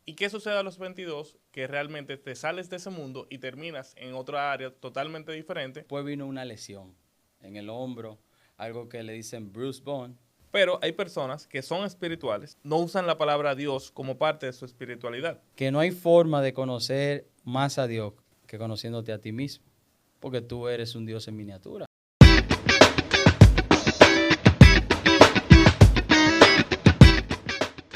¿Y qué sucede a los 22? Que realmente te sales de ese mundo y terminas en otra área totalmente diferente. Después vino una lesión en el hombro, algo que le dicen Bruce Bone. Pero hay personas que son espirituales, no usan la palabra Dios como parte de su espiritualidad. Que no hay forma de conocer más a Dios que conociéndote a ti mismo, porque tú eres un Dios en miniatura.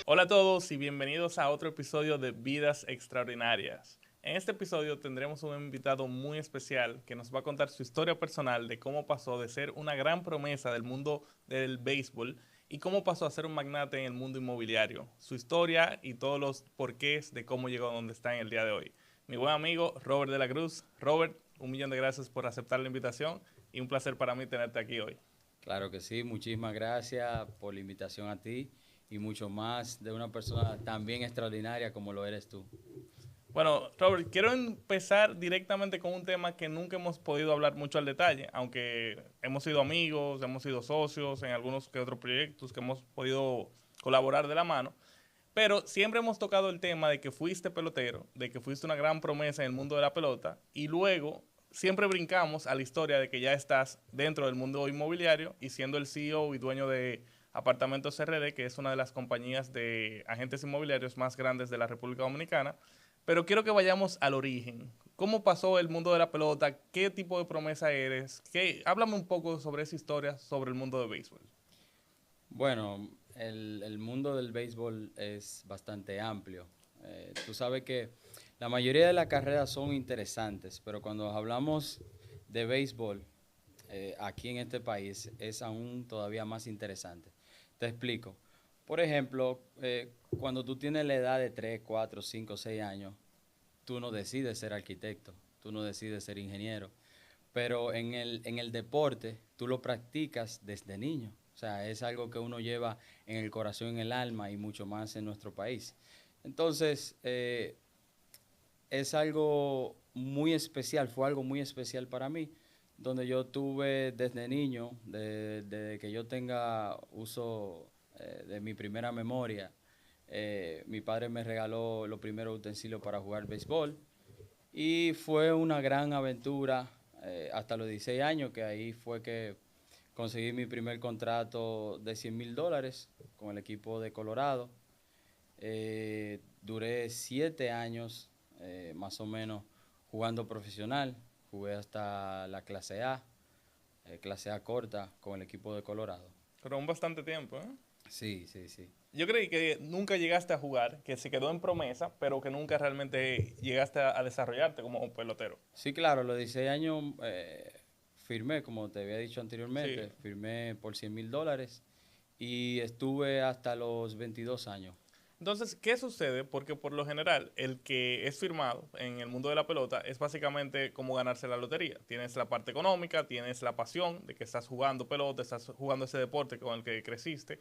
Hola a todos y bienvenidos a otro episodio de Vidas Extraordinarias. En este episodio tendremos un invitado muy especial que nos va a contar su historia personal de cómo pasó de ser una gran promesa del mundo del béisbol y cómo pasó a ser un magnate en el mundo inmobiliario. Su historia y todos los porqués de cómo llegó a donde está en el día de hoy. Mi buen amigo Robert de la Cruz. Robert, 1.000.000 de gracias por aceptar la invitación y un placer para mí tenerte aquí hoy. Claro que sí, muchísimas gracias por la invitación a ti y mucho más de una persona tan bien extraordinaria como lo eres tú. Bueno, Robert, quiero empezar directamente con un tema que nunca hemos podido hablar mucho al detalle, aunque hemos sido amigos, hemos sido socios en algunos que otros proyectos que hemos podido colaborar de la mano, pero siempre hemos tocado el tema de que fuiste pelotero, de que fuiste una gran promesa en el mundo de la pelota, y luego siempre brincamos a la historia de que ya estás dentro del mundo inmobiliario y siendo el CEO y dueño de Apartamentos RD, que es una de las compañías de agentes inmobiliarios más grandes de la República Dominicana. Pero quiero que vayamos al origen. ¿Cómo pasó el mundo de la pelota? ¿Qué tipo de promesa eres? Háblame un poco sobre esa historia, sobre el mundo del béisbol. Bueno, el mundo del béisbol es bastante amplio. Tú sabes que la mayoría de las carreras son interesantes, pero cuando hablamos de béisbol, aquí en este país es aún todavía más interesante. Te explico. Por ejemplo, cuando tú tienes la edad de 3, 4, 5, 6 años, tú no decides ser arquitecto, tú no decides ser ingeniero, pero en el deporte tú lo practicas desde niño. O sea, es algo que uno lleva en el corazón, en el alma y mucho más en nuestro país. Entonces, es algo muy especial, fue algo muy especial para mí, donde yo tuve desde niño, desde que yo tenga uso de mi primera memoria, mi padre me regaló los primeros utensilios para jugar béisbol y fue una gran aventura hasta los 16 años, que ahí fue que conseguí mi primer contrato de $100,000 con el equipo de Colorado. Duré 7 años más o menos jugando profesional. Jugué hasta la clase A corta con el equipo de Colorado. Pero un bastante tiempo, ¿eh? Sí, sí, sí. Yo creí que nunca llegaste a jugar, que se quedó en promesa, pero que nunca realmente llegaste a desarrollarte como un pelotero. Sí, claro, a los 16 años firmé, como te había dicho Sí. anteriormente, firmé por $100,000 y estuve hasta los 22 años. Entonces, ¿qué sucede? Porque por lo general, el que es firmado en el mundo de la pelota es básicamente como ganarse la lotería. Tienes la parte económica, tienes la pasión de que estás jugando pelota, estás jugando ese deporte con el que creciste.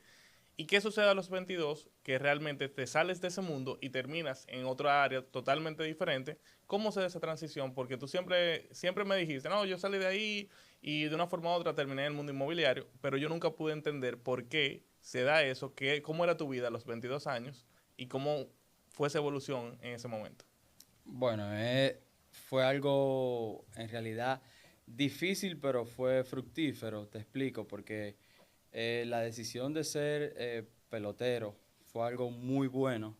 ¿Y qué sucede a los 22? Que realmente te sales de ese mundo y terminas en otra área totalmente diferente. ¿Cómo se da esa transición? Porque tú siempre me dijiste, no, yo salí de ahí y de una forma u otra terminé en el mundo inmobiliario, pero yo nunca pude entender por qué se da eso, cómo era tu vida a los 22 años y cómo fue esa evolución en ese momento. Bueno, fue algo en realidad difícil, pero fue fructífero, te explico, porque la decisión de ser pelotero fue algo muy bueno.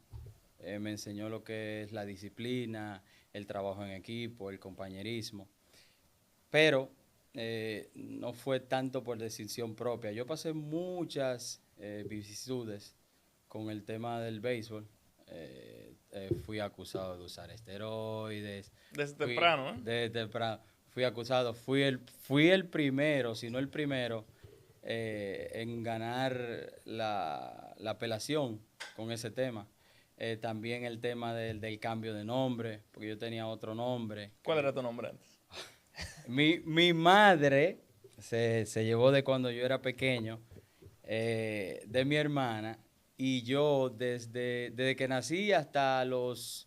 Me enseñó lo que es la disciplina, el trabajo en equipo, el compañerismo, pero no fue tanto por decisión propia. Yo pasé muchas vicisitudes con el tema del béisbol. Fui acusado de usar esteroides, Desde fui temprano, ¿eh? desde temprano, fui acusado, fui el primero, si no el primero, en ganar la apelación con ese tema. También el tema del cambio de nombre, porque yo tenía otro nombre. ¿Cuál era tu nombre antes? Mi madre se llevó de cuando yo era pequeño, de mi hermana, y yo desde que nací hasta los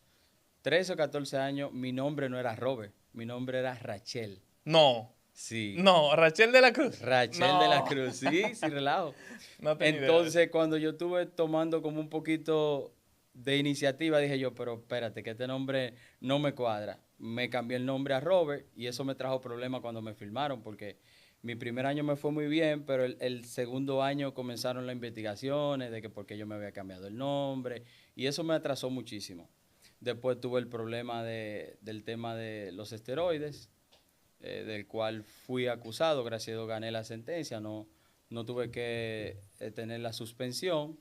13 o 14 años, mi nombre no era Robert, mi nombre era Rachel. No, Sí, no, Rachel de la Cruz. Rachel de la No, Cruz, sí, sí, relajo. no tenía idea de eso. Entonces, cuando yo estuve tomando como un poquito de iniciativa dije yo, pero espérate, que este nombre no me cuadra. Me cambié el nombre a Robert y eso me trajo problemas cuando me firmaron porque mi primer año me fue muy bien, pero el segundo año comenzaron las investigaciones de que por qué yo me había cambiado el nombre y eso me atrasó muchísimo. Después tuve el problema del tema de los esteroides, del cual fui acusado, gracias a Dios gané la sentencia, no tuve que tener la suspensión,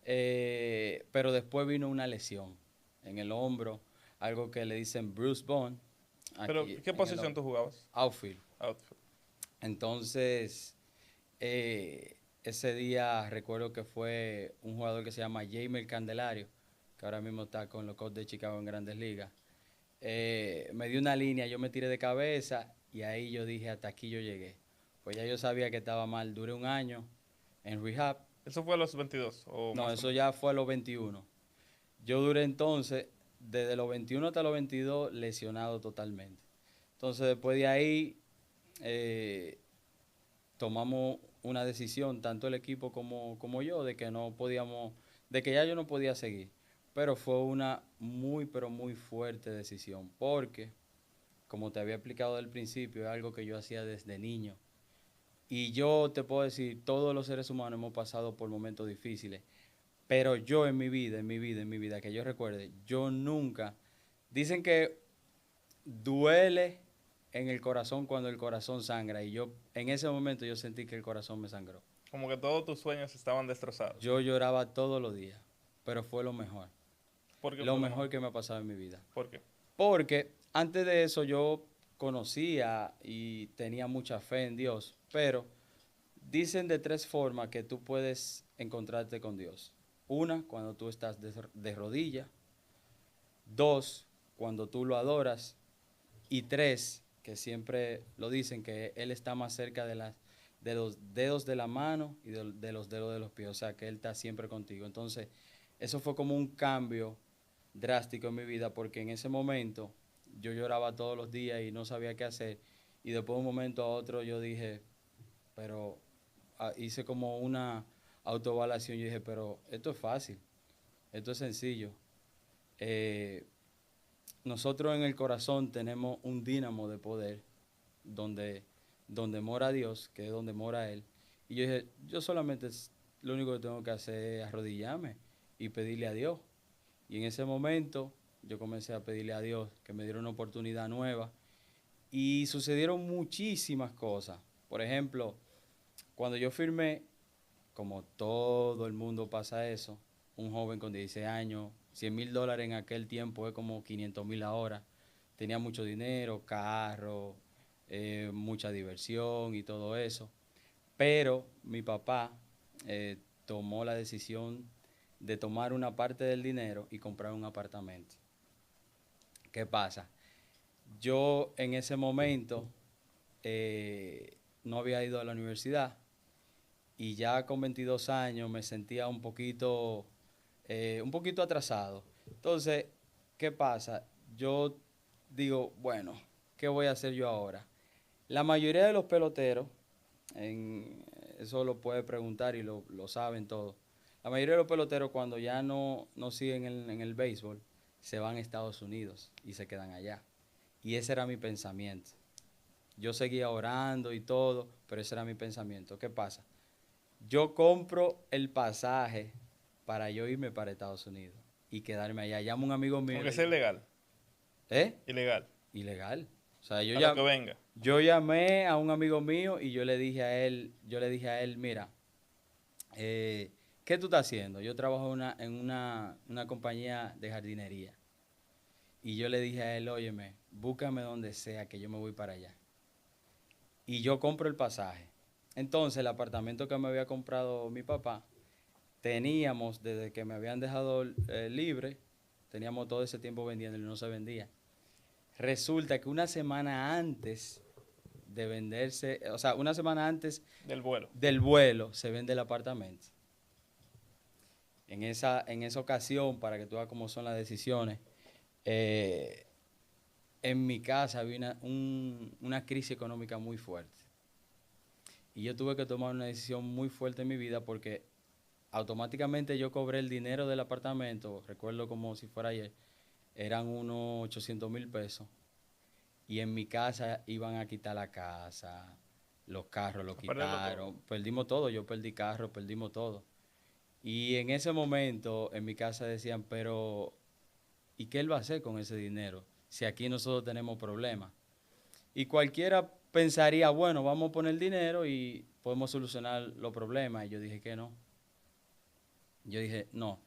pero después vino una lesión en el hombro, algo que le dicen Bruce Bone, Pero, aquí ¿qué en el posición tú jugabas? outfield. Outfield. Entonces, ese día recuerdo que fue un jugador que se llama Jamer Candelario, que ahora mismo está con los Cubs de Chicago en Grandes Ligas. Me dio una línea, yo me tiré de cabeza y ahí yo dije, hasta aquí yo llegué. Pues ya yo sabía que estaba mal, duré un año en rehab. ¿Eso fue a los 22 o No, más o eso menos? ya fue a los 21. Yo duré entonces, desde los 21 hasta los 22, lesionado totalmente. Entonces después de ahí eh, tomamos una decisión, tanto el equipo como yo, de que no podíamos, de que ya yo no podía seguir. Pero fue una muy, pero muy fuerte decisión, porque, como te había explicado al principio, es algo que yo hacía desde niño. Y yo te puedo decir, todos los seres humanos hemos pasado por momentos difíciles, pero yo en mi vida, que yo recuerde, yo nunca, dicen que duele en el corazón cuando el corazón sangra, y yo en ese momento yo sentí que el corazón me sangró. Como que todos tus sueños estaban destrozados. Yo lloraba todos los días, pero fue ¿Por qué lo fue lo mejor? mejor que me ha pasado en mi vida. ¿Por qué? Porque antes de eso yo conocía y tenía mucha fe en Dios, pero dicen de tres formas que tú puedes encontrarte con Dios. Una, cuando tú estás de rodillas. Dos, cuando tú lo adoras. Y tres, que siempre lo dicen, que Él está más cerca de los dedos de la mano y de los dedos de los pies. O sea, que Él está siempre contigo. Entonces, eso fue como un cambio drástico en mi vida, porque en ese momento yo lloraba todos los días y no sabía qué hacer. Y después de un momento a otro yo dije, pero hice como una autoevaluación. Yo dije, pero esto es fácil, esto es sencillo. Eh, Nosotros en el corazón tenemos un dínamo de poder donde mora Dios, que es donde mora Él. Y yo dije, yo solamente lo único que tengo que hacer es arrodillarme y pedirle a Dios. Y en ese momento yo comencé a pedirle a Dios que me diera una oportunidad nueva. Y sucedieron muchísimas cosas. Por ejemplo, cuando yo firmé, como todo el mundo pasa eso, un joven con 16 años, $100,000 en aquel tiempo es como 500,000 ahora. Tenía mucho dinero, carro, mucha diversión y todo eso. Pero mi papá tomó la decisión de tomar una parte del dinero y comprar un apartamento. ¿Qué pasa? Yo en ese momento no había ido a la universidad y ya con 22 años me sentía un poquito atrasado. Entonces, ¿qué pasa? Yo digo, bueno, ¿qué voy a hacer yo ahora? La mayoría de los peloteros, eso lo puede preguntar y lo saben todos. La mayoría de los peloteros cuando ya no siguen en el béisbol, se van a Estados Unidos y se quedan allá. Y ese era mi pensamiento. Yo seguía orando y todo, pero ese era mi pensamiento. ¿Qué pasa? Yo compro el pasaje para yo irme para Estados Unidos y quedarme allá. Llamo a un amigo mío. Aunque sea ilegal. ¿Eh? Ilegal. Ilegal. O sea, A lo que venga. yo llamé a un amigo mío y yo le dije a él, mira, ¿qué tú estás haciendo? Yo trabajo en una compañía de jardinería. Y yo le dije a él, óyeme, búscame donde sea que yo me voy para allá. Y yo compro el pasaje. Entonces, el apartamento que me había comprado mi papá, teníamos, desde que me habían dejado libre, teníamos todo ese tiempo vendiendo y no se vendía. Resulta que una semana antes de venderse, o sea, una semana antes Del vuelo. del vuelo, se vende el apartamento. En esa ocasión, para que tú veas cómo son las decisiones, eh, en mi casa había una crisis económica muy fuerte. Y yo tuve que tomar una decisión muy fuerte en mi vida porque automáticamente yo cobré el dinero del apartamento, recuerdo como si fuera ayer, eran unos 800,000 pesos. Y en mi casa iban a quitar la casa, los carros lo A perderlo todo. quitaron, perdimos todo, yo perdí carro, perdimos todo. Y en ese momento en mi casa decían, pero ¿y qué él va a hacer con ese dinero? Si aquí nosotros tenemos problemas. Y cualquiera pensaría, bueno, vamos a poner dinero y podemos solucionar los problemas. Y yo dije que no. Yo dije, no,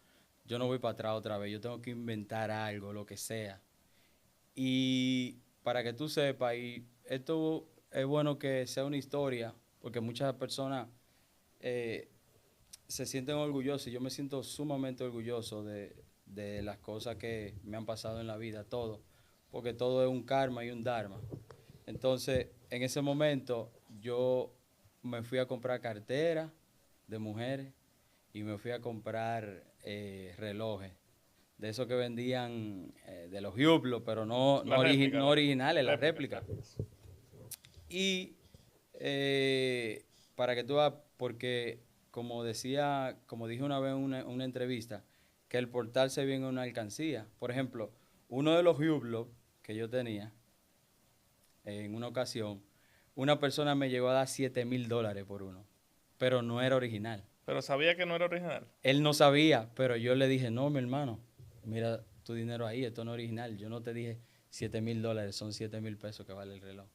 yo no voy para atrás otra vez, yo tengo que inventar algo, lo que sea. Y para que tú sepas, y esto es bueno que sea una historia, porque muchas personas eh, se sienten orgullosos, y yo me siento sumamente orgulloso de las cosas que me han pasado en la vida, todo, porque todo es un karma y un dharma. Entonces, en ese momento, yo me fui a comprar cartera de mujeres y me fui a comprar relojes de esos que vendían de los Hublot, pero La réplica, no originales, las réplica, réplicas. réplicas. Y para que tú veas, porque como dije una vez en una entrevista, que el portal se ve en una alcancía. Por ejemplo, uno de los Hublot que yo tenía, en una ocasión, una persona me llegó a dar $7,000 por uno, pero no era original. Pero sabía que no era original. Él no sabía, pero yo le dije, no, mi hermano, mira tu dinero ahí, esto no es original. Yo no te dije $7,000, son 7,000 pesos que vale el reloj.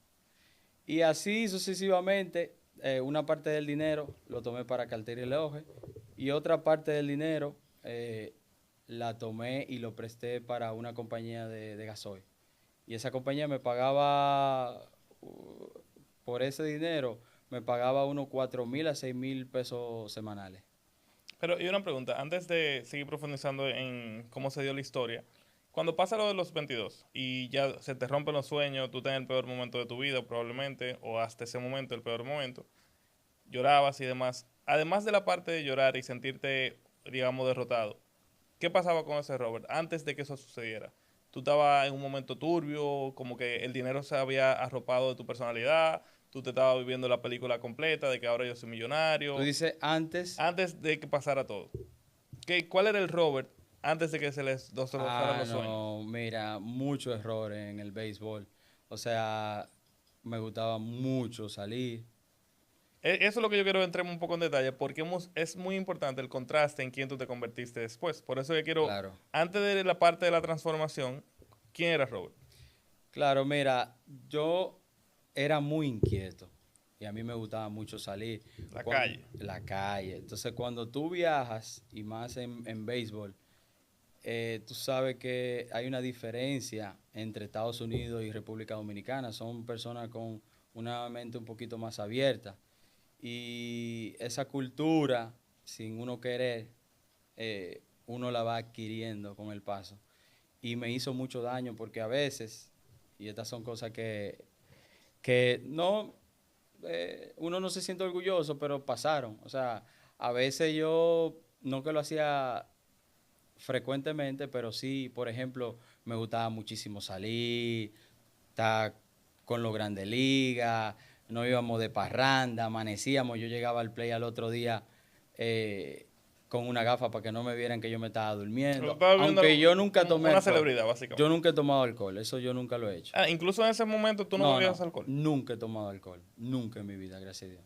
Y así sucesivamente, una parte del dinero lo tomé para cartera y relojes y otra parte del dinero la tomé y lo presté para una compañía de gasoil. Y esa compañía me pagaba, por ese dinero, me pagaba unos 4,000 a 6,000 pesos semanales. Pero, y una pregunta, antes de seguir profundizando en cómo se dio la historia, cuando pasa lo de los 22 y ya se te rompen los sueños, tú estás en el peor momento de tu vida probablemente, o hasta ese momento el peor momento, llorabas y demás, además de la parte de llorar y sentirte, digamos, derrotado, ¿qué pasaba con ese Robert antes de que eso sucediera? Tú estabas en un momento turbio, como que el dinero se había arropado de tu personalidad, tú te estabas viviendo la película completa de que ahora yo soy Tú millonario, dices antes, antes de que pasara todo. ¿Cuál era el Robert antes de que se le fueran los sueños? no, mira, muchos errores en el béisbol. O sea, me gustaba mucho salir. Eso es lo que yo quiero entrar un poco en detalle, porque es muy importante el contraste en quién tú te convertiste después. Por eso yo quiero, Claro, antes de la parte de la transformación, ¿quién era Robert? claro, mira, yo era muy inquieto y a mí me gustaba mucho salir. La calle. La calle. Entonces, cuando tú viajas, y más en béisbol, tú sabes que hay una diferencia entre Estados Unidos y República Dominicana. Son personas con una mente un poquito más abierta. Y esa cultura, sin uno querer, uno la va adquiriendo con el paso. Y me hizo mucho daño porque a veces, y estas son cosas que no, uno no se siente orgulloso, pero pasaron. O sea, a veces yo, no que lo hacía frecuentemente, pero sí, por ejemplo, me gustaba muchísimo salir, estar con los grandes ligas, no íbamos de parranda, amanecíamos, yo llegaba al play al otro día con una gafa para que no me vieran que yo me estaba Lo durmiendo, estaba viendo aunque yo nunca como tomé una alcohol, celebridad, yo básicamente. nunca he tomado alcohol, eso yo nunca lo he hecho. Ah, incluso en ese momento tú no No, bebías no, alcohol. nunca he tomado alcohol, nunca en mi vida, gracias a Dios.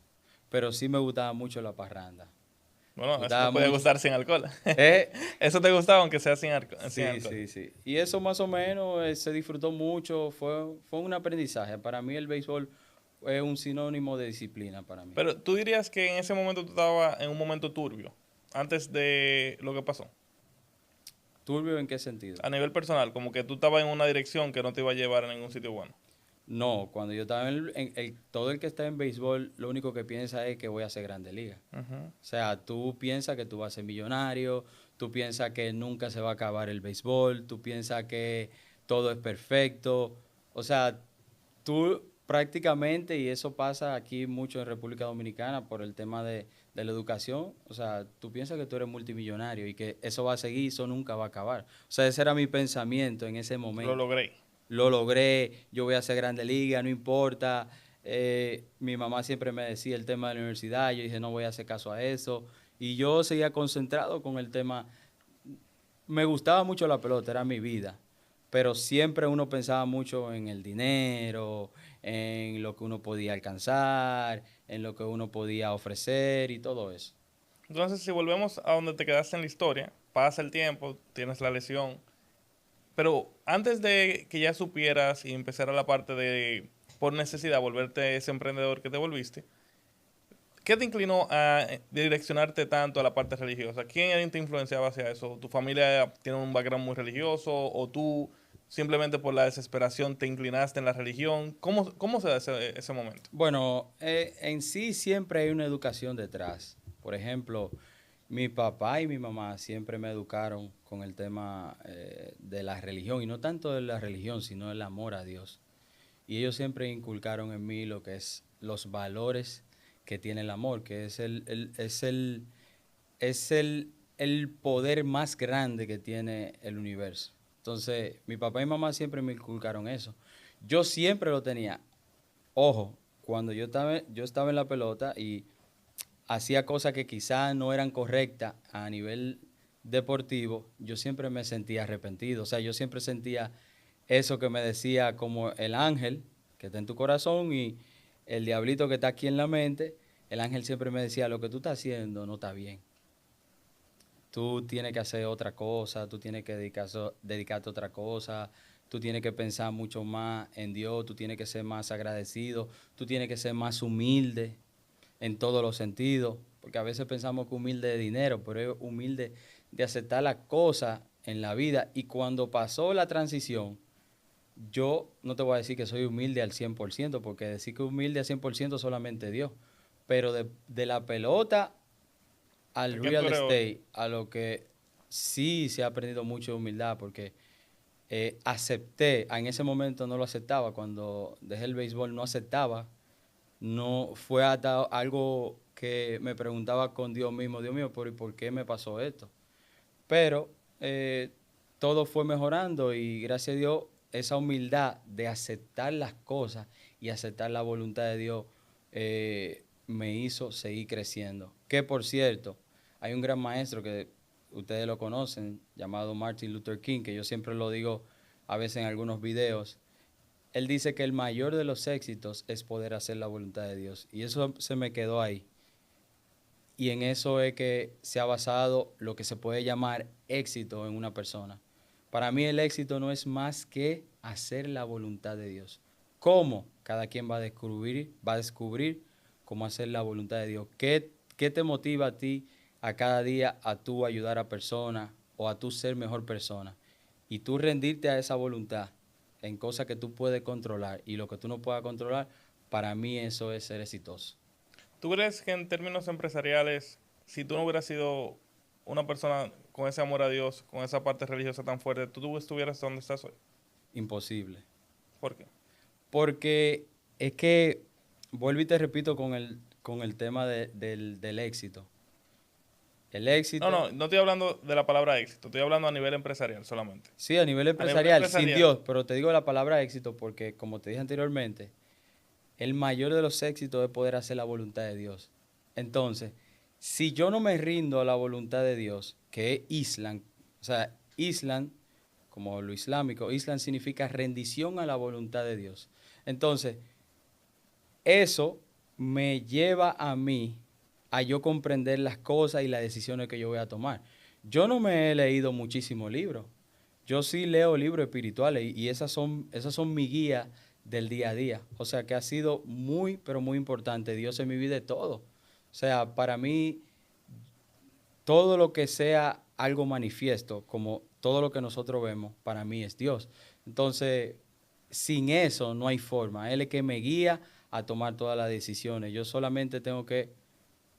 Pero sí me gustaba mucho la parranda. Me Bueno, eso te gustaba puede mucho. gustar sin alcohol. Eh, Eso te gustaba aunque sea sin Sí, alcohol. sí, sí. Y eso más o menos se disfrutó mucho, fue un aprendizaje. Para mí el béisbol es un sinónimo de disciplina para mí. Pero tú dirías que en ese momento tú estabas en un momento turbio, antes de lo que pasó. ¿Turbio en qué sentido? A nivel personal, como que tú estabas en una dirección que no te iba a llevar a ningún sitio bueno. No, cuando yo estaba todo el que está en béisbol, lo único que piensa es que voy a hacer Grande Liga. Ujú. O sea, tú piensas que tú vas a ser millonario, tú piensas que nunca se va a acabar el béisbol, tú piensas que todo es perfecto. O sea, tú prácticamente, y eso pasa aquí mucho en República Dominicana por el tema de la educación, o sea, tú piensas que tú eres multimillonario y que eso va a seguir, eso nunca va a acabar. O sea, ese era mi pensamiento en ese Lo momento. logré. Lo logré, yo voy a hacer Grande Liga, no importa. Mi mamá siempre me decía el tema de la universidad, yo dije, no voy a hacer caso a eso. Y yo seguía concentrado con el tema. Me gustaba mucho la pelota, era mi vida, pero siempre uno pensaba mucho en el dinero, en lo que uno podía alcanzar, en lo que uno podía ofrecer y todo eso. Entonces, si volvemos a donde te quedaste en la historia, pasa el tiempo, tienes la lesión, pero antes de que ya supieras y empezara la parte de, por necesidad, volverte ese emprendedor que te volviste, ¿qué te inclinó a direccionarte tanto a la parte religiosa? ¿Quién te influenciaba hacia eso? ¿Tu familia tiene un background muy religioso o tú simplemente por la desesperación te inclinaste en la religión? ¿Cómo se da ese momento? Bueno, en sí siempre hay una educación detrás. Por ejemplo, mi papá y mi mamá siempre me educaron con el tema de la religión, y no tanto de la religión, sino el amor a Dios. Y ellos siempre inculcaron en mí lo que es los valores que tiene el amor, que es el poder más grande que tiene el universo. Entonces, mi papá y mamá siempre me inculcaron eso. Yo siempre lo tenía. Ojo, cuando yo estaba en la pelota y hacía cosas que quizás no eran correctas a nivel deportivo, yo siempre me sentía arrepentido. O sea, yo siempre sentía eso que me decía como el ángel que está en tu corazón y el diablito que está aquí en la mente. El ángel siempre me decía, lo que tú estás haciendo no está bien. Tú tienes que hacer otra cosa, tú tienes que dedicarte a otra cosa, tú tienes que pensar mucho más en Dios, tú tienes que ser más agradecido, tú tienes que ser más humilde en todos los sentidos, porque a veces pensamos que humilde de dinero, pero es humilde de aceptar las cosas en la vida. Y cuando pasó la transición, yo no te voy a decir que soy humilde al 100%, porque decir que humilde al 100% solamente Dios, pero de la pelota al ¿A quién tú real eres hoy? estate, a lo que sí se ha aprendido mucho de humildad, porque acepté, en ese momento no lo aceptaba, cuando dejé el béisbol no aceptaba, no fue hasta algo que me preguntaba con Dios mío, ¿por qué me pasó esto? Pero todo fue mejorando y gracias a Dios esa humildad de aceptar las cosas y aceptar la voluntad de Dios me hizo seguir creciendo. Que por cierto, hay un gran maestro que ustedes lo conocen, llamado Martin Luther King, que yo siempre lo digo a veces en algunos videos. Él dice que el mayor de los éxitos es poder hacer la voluntad de Dios. Y eso se me quedó ahí. Y en eso es que se ha basado lo que se puede llamar éxito en una persona. Para mí el éxito no es más que hacer la voluntad de Dios. ¿Cómo? Cada quien va a descubrir cómo hacer la voluntad de Dios. ¿Qué te motiva a ti a cada día a tú ayudar a personas o a tú ser mejor persona? Y tú rendirte a esa voluntad en cosas que tú puedes controlar y lo que tú no puedas controlar, para mí eso es ser exitoso. ¿Tú crees que en términos empresariales, si tú no hubieras sido una persona con ese amor a Dios, con esa parte religiosa tan fuerte, tú estuvieras donde estás hoy? Imposible. ¿Por qué? Porque es que, vuelvo y te repito con el tema del éxito. El No, éxito, no estoy hablando de la palabra éxito, estoy hablando a nivel empresarial solamente. sí, a nivel A nivel empresarial, sin empresarial, Dios, pero te digo la palabra éxito porque, como te dije anteriormente, el mayor de los éxitos es poder hacer la voluntad de Dios. Entonces, si yo no me rindo a la voluntad de Dios, que es Islam, o sea, Islam, como lo islámico, Islam significa rendición a la voluntad de Dios. Entonces, eso me lleva a mí a yo comprender las cosas y las decisiones que yo voy a tomar. Yo no me he leído muchísimos libros. Yo sí leo libros espirituales y esas son mi guía del día a día. O sea que ha sido muy, pero muy importante. Dios en mi vida es todo. O sea, para mí, todo lo que sea algo manifiesto, como todo lo que nosotros vemos, para mí es Dios. Entonces, sin eso no hay forma. Él es que me guía a tomar todas las decisiones. Yo solamente tengo que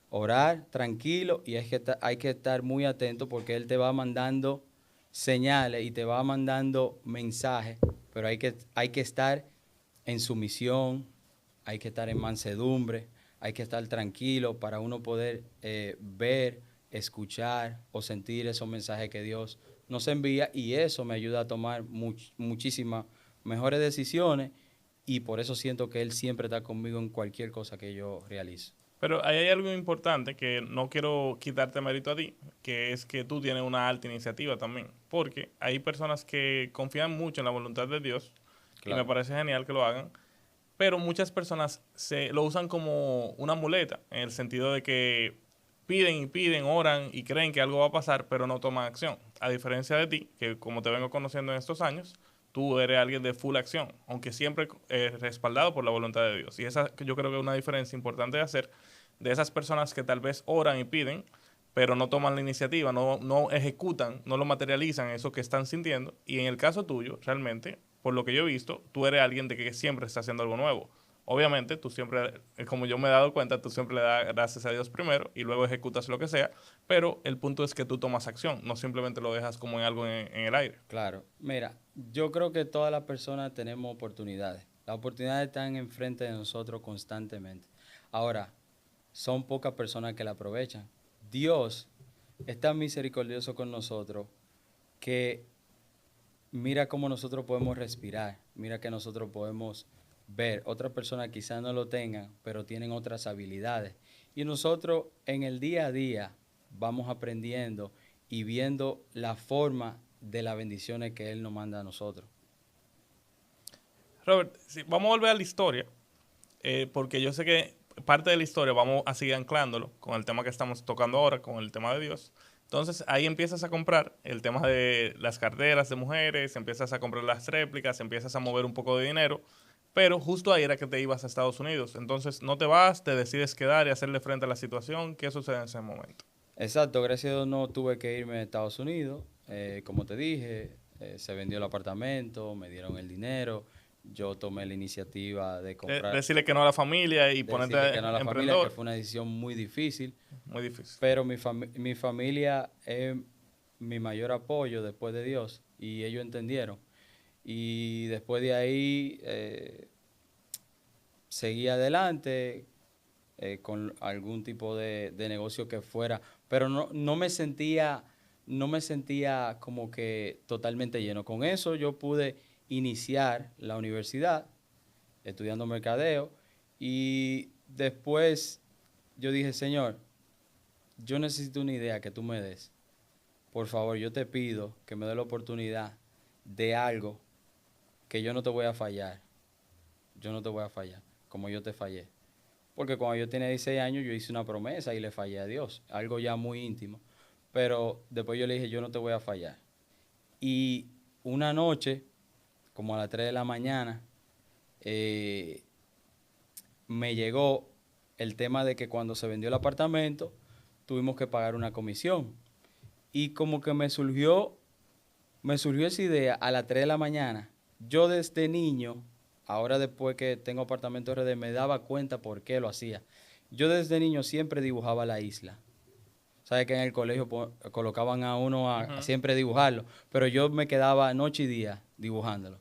orar tranquilo y hay que estar muy atento porque Él te va mandando señales y te va mandando mensajes, pero hay que estar en sumisión, hay que estar en mansedumbre, hay que estar tranquilo para uno poder ver, escuchar o sentir esos mensajes que Dios nos envía, y eso me ayuda a tomar muchísimas mejores decisiones, y por eso siento que Él siempre está conmigo en cualquier cosa que yo realice. Pero ahí hay algo importante que no quiero quitarte mérito a ti, que es que tú tienes una alta iniciativa también, porque hay personas que confían mucho en la voluntad de Dios y me Claro, parece genial que lo hagan, pero muchas personas lo usan como una muleta, en el sentido de que piden y piden, oran y creen que algo va a pasar, pero no toman acción. A diferencia de ti, que como te vengo conociendo en estos años, tú eres alguien de full acción, aunque siempre respaldado por la voluntad de Dios. Y esa yo creo que es una diferencia importante de hacer de esas personas que tal vez oran y piden, pero no toman la iniciativa, no ejecutan, no lo materializan eso que están sintiendo. Y en el caso tuyo, realmente, por lo que yo he visto, tú eres alguien de que siempre está haciendo algo nuevo. Obviamente, tú siempre, como yo me he dado cuenta, tú siempre le das gracias a Dios primero y luego ejecutas lo que sea, pero el punto es que tú tomas acción, no simplemente lo dejas como en algo en el aire. claro. Mira, yo creo que todas las personas tenemos oportunidades. Las oportunidades están enfrente de nosotros constantemente. Ahora, son pocas personas que la aprovechan. Dios es tan misericordioso con nosotros que mira cómo nosotros podemos respirar, mira que nosotros podemos ver. Otras personas quizás no lo tengan, pero tienen otras habilidades. Y nosotros en el día a día vamos aprendiendo y viendo la forma de las bendiciones que Él nos manda a nosotros. Robert, sí, vamos a volver a la historia, porque yo sé que parte de la historia vamos a seguir anclándolo con el tema que estamos tocando ahora, con el tema de Dios. Entonces ahí empiezas a comprar el tema de las carteras de mujeres, empiezas a comprar las réplicas, empiezas a mover un poco de dinero, pero justo ahí era que te ibas a Estados Unidos. Entonces no te vas, te decides quedar y hacerle frente a la situación. ¿Qué sucede en ese momento? Exacto, gracias a Dios no tuve que irme a Estados Unidos. Como te dije, se vendió el apartamento, me dieron el dinero. Yo tomé la iniciativa de comprar, Decirle que no a la familia y de ponerte decirle que no a la familia, que emprendedor. fue una decisión muy difícil, Muy difícil. pero mi familia es mi mayor apoyo después de Dios y ellos entendieron. Y después de ahí seguí adelante con algún tipo de negocio que fuera, pero no me sentía como que totalmente lleno. Con eso yo pude iniciar la universidad estudiando mercadeo y después yo dije, Señor, yo necesito una idea que tú me des. Por favor, yo te pido que me dé la oportunidad de algo que yo no te voy a fallar. Yo no te voy a fallar, como yo te fallé. Porque cuando yo tenía 16 años yo hice una promesa y le fallé a Dios, algo ya muy íntimo. Pero después yo le dije, yo no te voy a fallar. Y una noche, como a las 3 de la mañana, eh, me llegó el tema de que cuando se vendió el apartamento, tuvimos que pagar una comisión. Y como que me surgió esa idea a las 3 de la mañana. Yo desde niño, ahora después que tengo apartamento RD, me daba cuenta por qué lo hacía. Yo desde niño siempre dibujaba la isla. Sabes que en el colegio colocaban a uno a Ujú. siempre dibujarlo, pero yo me quedaba noche y día dibujándolo.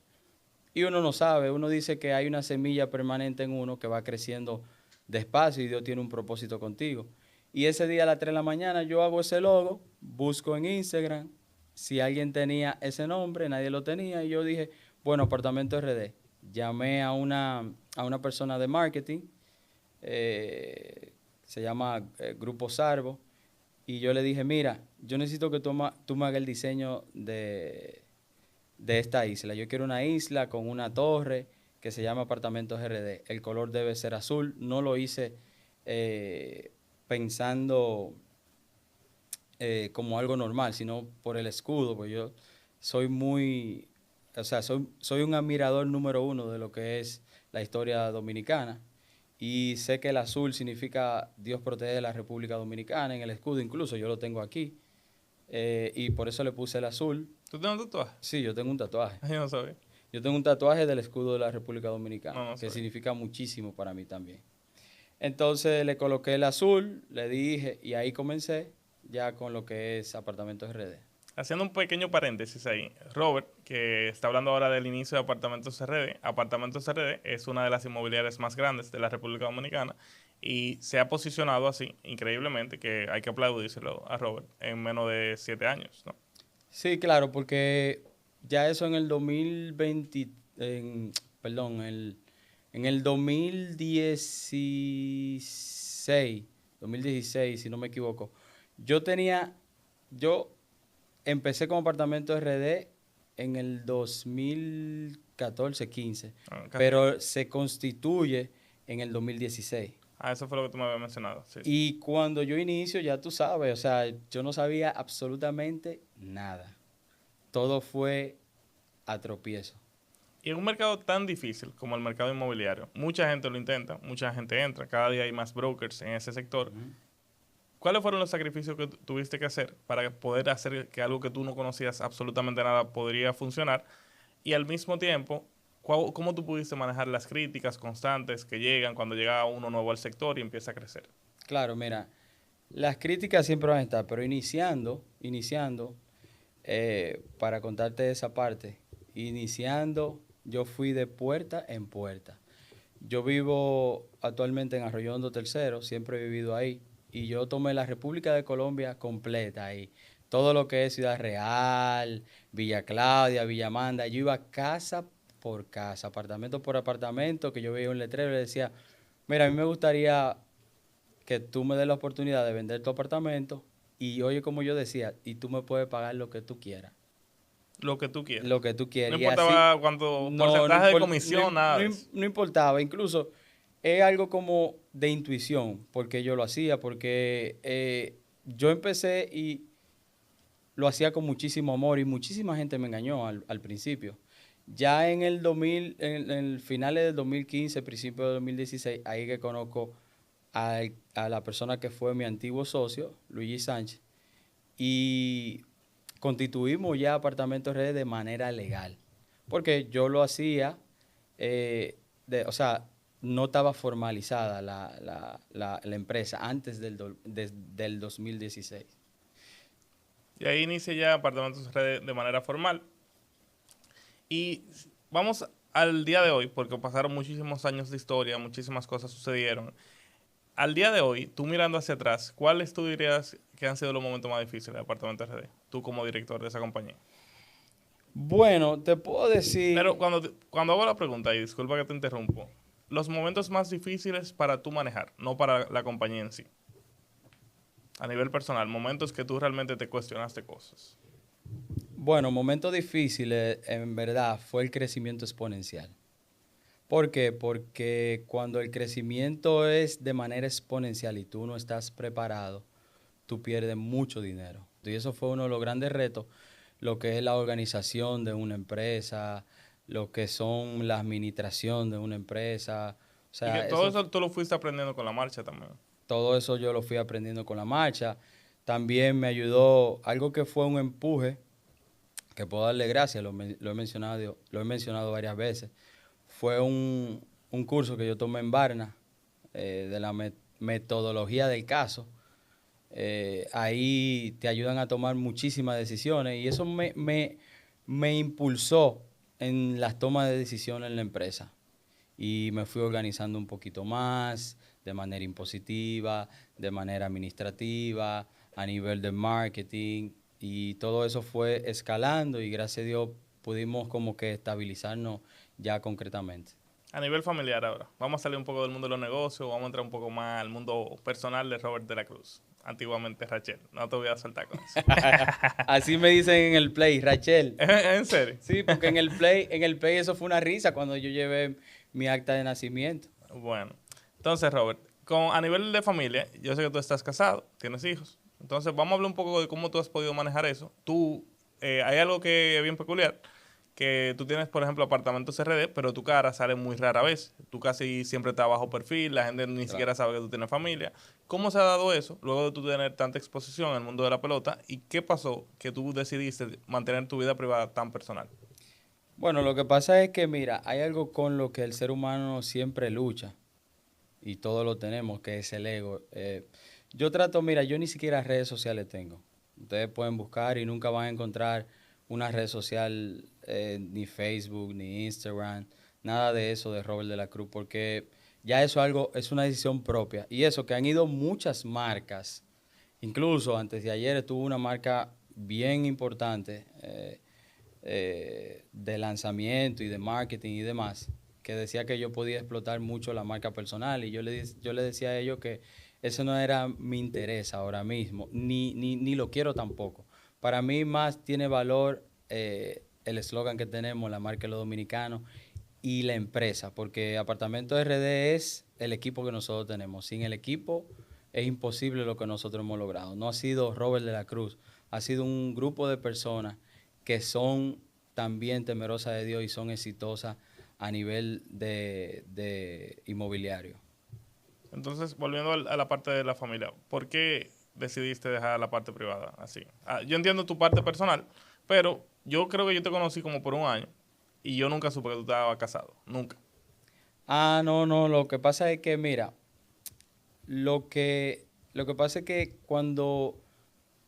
Y uno no sabe, uno dice que hay una semilla permanente en uno que va creciendo despacio y Dios tiene un propósito contigo. Y ese día a las 3 de la mañana yo hago ese logo, busco en Instagram si alguien tenía ese nombre, nadie lo tenía, y yo dije, bueno, Apartamento RD. Llamé a una persona de marketing, se llama Grupo Sarvo, y yo le dije, mira, yo necesito que tú me hagas el diseño de esta isla. Yo quiero una isla con una torre que se llama Apartamentos RD. El color debe ser azul. No lo hice pensando como algo normal, sino por el escudo, pues yo soy muy, o sea, soy un admirador número uno de lo que es la historia dominicana. Y sé que el azul significa Dios protege la República Dominicana en el escudo, incluso yo lo tengo aquí. Y por eso le puse el azul. ¿Tú tienes un tatuaje? Sí, yo tengo un tatuaje. Yo no sabía. Yo tengo un tatuaje del escudo de la República No, Dominicana, no que sabía. significa muchísimo para mí también. Entonces le coloqué el azul, le dije, y ahí comencé ya con lo que es Apartamentos RD. Haciendo un pequeño paréntesis ahí, Robert, que está hablando ahora del inicio de Apartamentos RD es una de las inmobiliarias más grandes de la República Dominicana y se ha posicionado así, increíblemente, que hay que aplaudírselo a Robert en menos de 7 años, ¿no? Sí, claro, porque ya eso en el 2020, perdón, en el 2016 2016, si no me equivoco, yo empecé como apartamento RD en el 2014-15, pero se constituye en el 2016. Eso fue lo que tú me habías mencionado. Sí. Y cuando yo inicio, ya tú sabes, o sea, yo no sabía absolutamente nada. Todo fue a tropiezo. Y en un mercado tan difícil como el mercado inmobiliario, mucha gente lo intenta, mucha gente entra, cada día hay más brokers en ese sector. ¿Cuáles fueron los sacrificios que tuviste que hacer para poder hacer que algo que tú no conocías absolutamente nada podría funcionar? Y al mismo tiempo, ¿cómo tú pudiste manejar las críticas constantes que llegan cuando llega uno nuevo al sector y empieza a crecer? Claro, mira, las críticas siempre van a estar, pero iniciando, para contarte esa parte, yo fui de puerta en puerta. Yo vivo actualmente en Arroyo Hondo Tercero, siempre he vivido ahí, y yo tomé la República de Colombia completa ahí. Todo lo que es Ciudad Real, Villa Claudia, Villa Amanda, yo iba casa por casa, apartamento por apartamento, que yo veía un letrero y le decía, mira, a mí me gustaría que tú me des la oportunidad de vender tu apartamento y oye, como yo decía, y tú me puedes pagar lo que tú quieras. Lo que tú quieras. Lo que tú quieras. No Y así, importaba cuánto porcentaje de comisión, nada de eso. no importaba. Incluso es algo como de intuición, porque yo lo hacía, porque yo empecé y lo hacía con muchísimo amor y muchísima gente me engañó al principio. Ya en el 2000, en el finales del 2015, principio de 2016, ahí que conozco a la persona que fue mi antiguo socio, Luigi Sánchez, y constituimos ya Apartamento RD de manera legal. Porque yo lo hacía, o sea, no estaba formalizada la empresa antes del 2016. Y ahí inicia ya Apartamentos RD de manera formal. Y vamos al día de hoy, porque pasaron muchísimos años de historia, muchísimas cosas sucedieron. Al día de hoy, tú mirando hacia atrás, ¿cuáles tú dirías que han sido los momentos más difíciles de Apartamento RD? Tú como director de esa compañía. Bueno, te puedo decir... Pero cuando hago la pregunta, y disculpa que te interrumpo, los momentos más difíciles para tú manejar, no para la compañía en sí. A nivel personal, momentos que tú realmente te cuestionaste cosas. Bueno, momentos difíciles, en verdad, fue el crecimiento exponencial. ¿Por qué? Porque cuando el crecimiento es de manera exponencial y tú no estás preparado, tú pierdes mucho dinero. Y eso fue uno de los grandes retos, lo que es la organización de una empresa, lo que son la administración de una empresa. O Y que sea, todo eso tú lo fuiste aprendiendo con la marcha también. todo eso yo lo fui aprendiendo con la marcha. También me ayudó algo que fue un empuje, que puedo darle gracias, lo he mencionado varias veces. Fue un curso que yo tomé en Barna, de la metodología del caso. Ahí te ayudan a tomar muchísimas decisiones y eso me impulsó en las tomas de decisiones en la empresa. Y me fui organizando un poquito más, de manera impositiva, de manera administrativa, a nivel de marketing, y todo eso fue escalando y gracias a Dios pudimos como que estabilizarnos ya concretamente. A nivel familiar ahora, vamos a salir un poco del mundo de los negocios, vamos a entrar un poco más al mundo personal de Robert de la Cruz, antiguamente Rachel. No te voy a soltar con eso. Así me dicen en el Play, Rachel. ¿En serio? Sí, porque en el Play eso fue una risa cuando yo llevé mi acta de nacimiento. Bueno, entonces Robert, a nivel de familia, yo sé que tú estás casado, tienes hijos. Entonces vamos a hablar un poco de cómo tú has podido manejar eso. Hay algo que es bien peculiar, que tú tienes, por ejemplo, apartamentos RD, pero tu cara sale muy rara vez. Tú casi siempre estás bajo perfil, la gente ni siquiera sabe que tú tienes familia. ¿Cómo se ha dado eso luego de tú tener tanta exposición en el mundo de la pelota? ¿Y qué pasó que tú decidiste mantener tu vida privada tan personal? Bueno, lo que pasa es que, mira, hay algo con lo que el ser humano siempre lucha, y todos lo tenemos, que es el ego. Yo ni siquiera redes sociales tengo. Ustedes pueden buscar y nunca van a encontrar una red social, ni Facebook, ni Instagram, nada de eso de Robert de la Cruz, porque ya eso es una decisión propia. Y eso, que han ido muchas marcas, incluso antes de ayer estuvo una marca bien importante, de lanzamiento y de marketing y demás, que decía que yo podía explotar mucho la marca personal y yo le decía a ellos que Eso no era mi interés ahora mismo, ni lo quiero tampoco. Para mí más tiene valor el eslogan que tenemos, la marca de los dominicanos y la empresa, porque Apartamento RD es el equipo que nosotros tenemos. Sin el equipo es imposible lo que nosotros hemos logrado. No ha sido Robert de la Cruz, ha sido un grupo de personas que son también temerosas de Dios y son exitosas a nivel de inmobiliario. Entonces, volviendo a la parte de la familia, ¿por qué decidiste dejar la parte privada así? Yo entiendo tu parte personal, pero yo creo que yo te conocí como por un año y yo nunca supe que tú estabas casado, nunca. No, lo que pasa es que, mira, lo que pasa es que cuando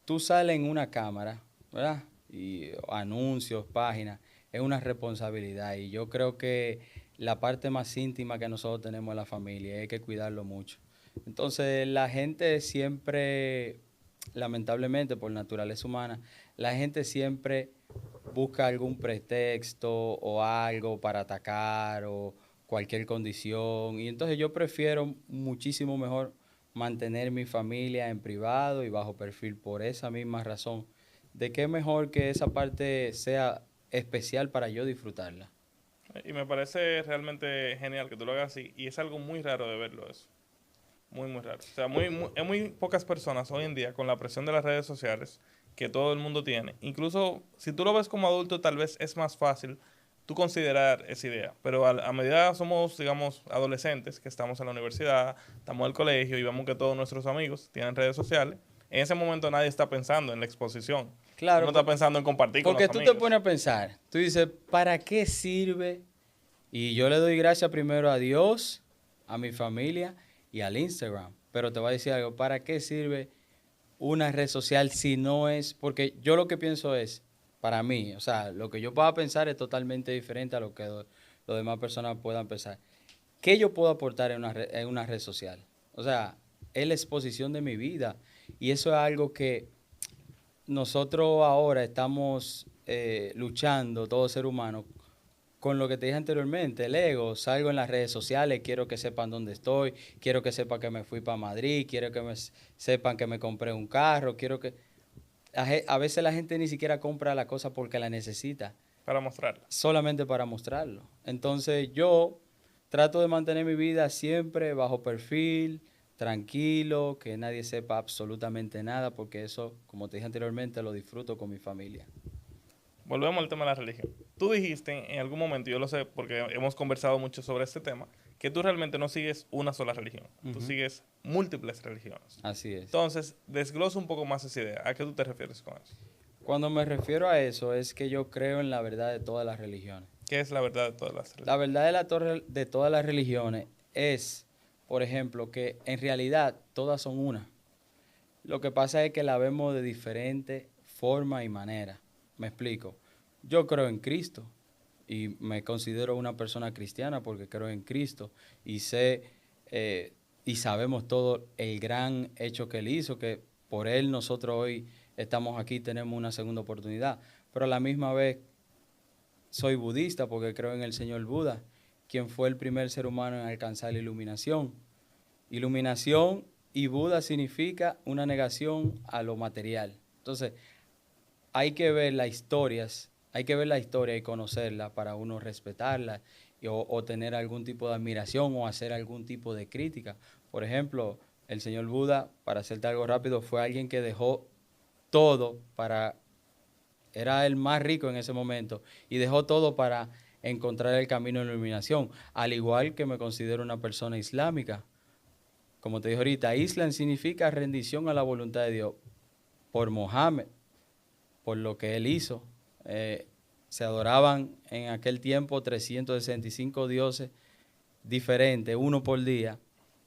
tú sales en una cámara, ¿verdad? Y anuncios, páginas, es una responsabilidad. Y yo creo que la parte más íntima que nosotros tenemos en la familia hay que cuidarlo mucho. Entonces, la gente siempre, lamentablemente por naturaleza humana, la gente siempre busca algún pretexto o algo para atacar o cualquier condición. Y entonces yo prefiero muchísimo mejor mantener mi familia en privado y bajo perfil por esa misma razón. De qué mejor que esa parte sea especial para yo disfrutarla. Y me parece realmente genial que tú lo hagas así y es algo muy raro de verlo eso. Muy, muy raro. O sea, hay muy pocas personas hoy en día con la presión de las redes sociales que todo el mundo tiene. Incluso si tú lo ves como adulto, tal vez es más fácil tú considerar esa idea. Pero a medida somos, digamos, adolescentes, que estamos en la universidad, estamos en el colegio y vemos que todos nuestros amigos tienen redes sociales, en ese momento nadie está pensando en la exposición. Uno Claro, está pensando en compartir con porque los tú te amigos. pones a pensar, tú dices, ¿para qué sirve? Y yo le doy gracias primero a Dios, a mi familia y al Instagram. Pero te voy a decir algo, ¿para qué sirve una red social si no es? Porque yo lo que pienso es, para mí, o sea, lo que yo pueda pensar es totalmente diferente a lo que los demás personas puedan pensar. ¿Qué yo puedo aportar en una red social? O sea, es la exposición de mi vida. Y eso es algo que nosotros ahora estamos luchando, todo ser humano, con lo que te dije anteriormente, el ego. Salgo en las redes sociales, quiero que sepan dónde estoy, quiero que sepan que me fui para Madrid, quiero que sepan que me compré un carro, quiero que... A veces la gente ni siquiera compra la cosa porque la necesita, Para mostrarla. solamente para mostrarlo. Entonces yo trato de mantener mi vida siempre bajo perfil, tranquilo, que nadie sepa absolutamente nada, porque eso, como te dije anteriormente, lo disfruto con mi familia. Volvemos al tema de la religión. Tú dijiste en algún momento, yo lo sé porque hemos conversado mucho sobre este tema, que tú realmente no sigues una sola religión, tú Ujú. sigues múltiples religiones. Así es. Entonces, desglosa un poco más esa idea. ¿A qué tú te refieres con eso? Cuando me refiero a eso es que yo creo en la verdad de todas las religiones. ¿Qué es la verdad de todas las La religiones? verdad de todas las religiones es, por ejemplo, que en realidad todas son una. Lo que pasa es que la vemos de diferente forma y manera. Me explico. Yo creo en Cristo y me considero una persona cristiana porque creo en Cristo y sé y sabemos todo el gran hecho que Él hizo, que por Él nosotros hoy estamos aquí, tenemos una segunda oportunidad. Pero a la misma vez soy budista porque creo en el Señor Buda, quien fue el primer ser humano en alcanzar la iluminación. Iluminación y Buda significa una negación a lo material. Entonces, hay que ver las historias, hay que ver la historia y conocerla para uno respetarla o tener algún tipo de admiración o hacer algún tipo de crítica. Por ejemplo, el señor Buda, para hacerte algo rápido, fue alguien que dejó todo para, era el más rico en ese momento y dejó todo para encontrar el camino de la iluminación, al igual que me considero una persona islámica. Como te dije ahorita, Islam significa rendición a la voluntad de Dios por Mohammed, por lo que él hizo. Se adoraban en aquel tiempo 365 dioses diferentes, uno por día,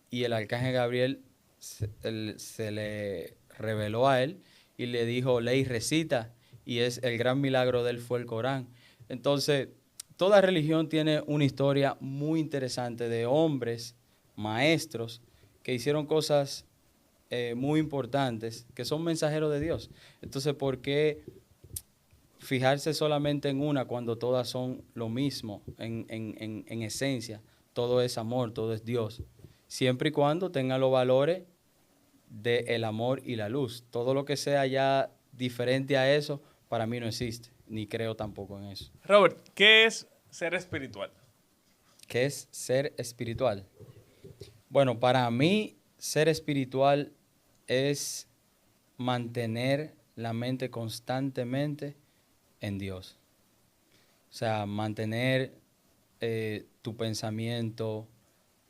y el arcángel Gabriel se le reveló a él y le dijo, lee y recita, y es el gran milagro de él fue el Corán. Entonces, toda religión tiene una historia muy interesante de hombres, maestros, que hicieron cosas muy importantes, que son mensajeros de Dios. Entonces, ¿por qué fijarse solamente en una cuando todas son lo mismo en esencia? Todo es amor, todo es Dios. Siempre y cuando tengan los valores del amor y la luz. Todo lo que sea ya diferente a eso, para mí no existe, ni creo tampoco en eso. Robert, ¿qué es ser espiritual? ¿Qué es ser espiritual? Bueno, para mí ser espiritual es mantener la mente constantemente en Dios. O sea, mantener tu pensamiento,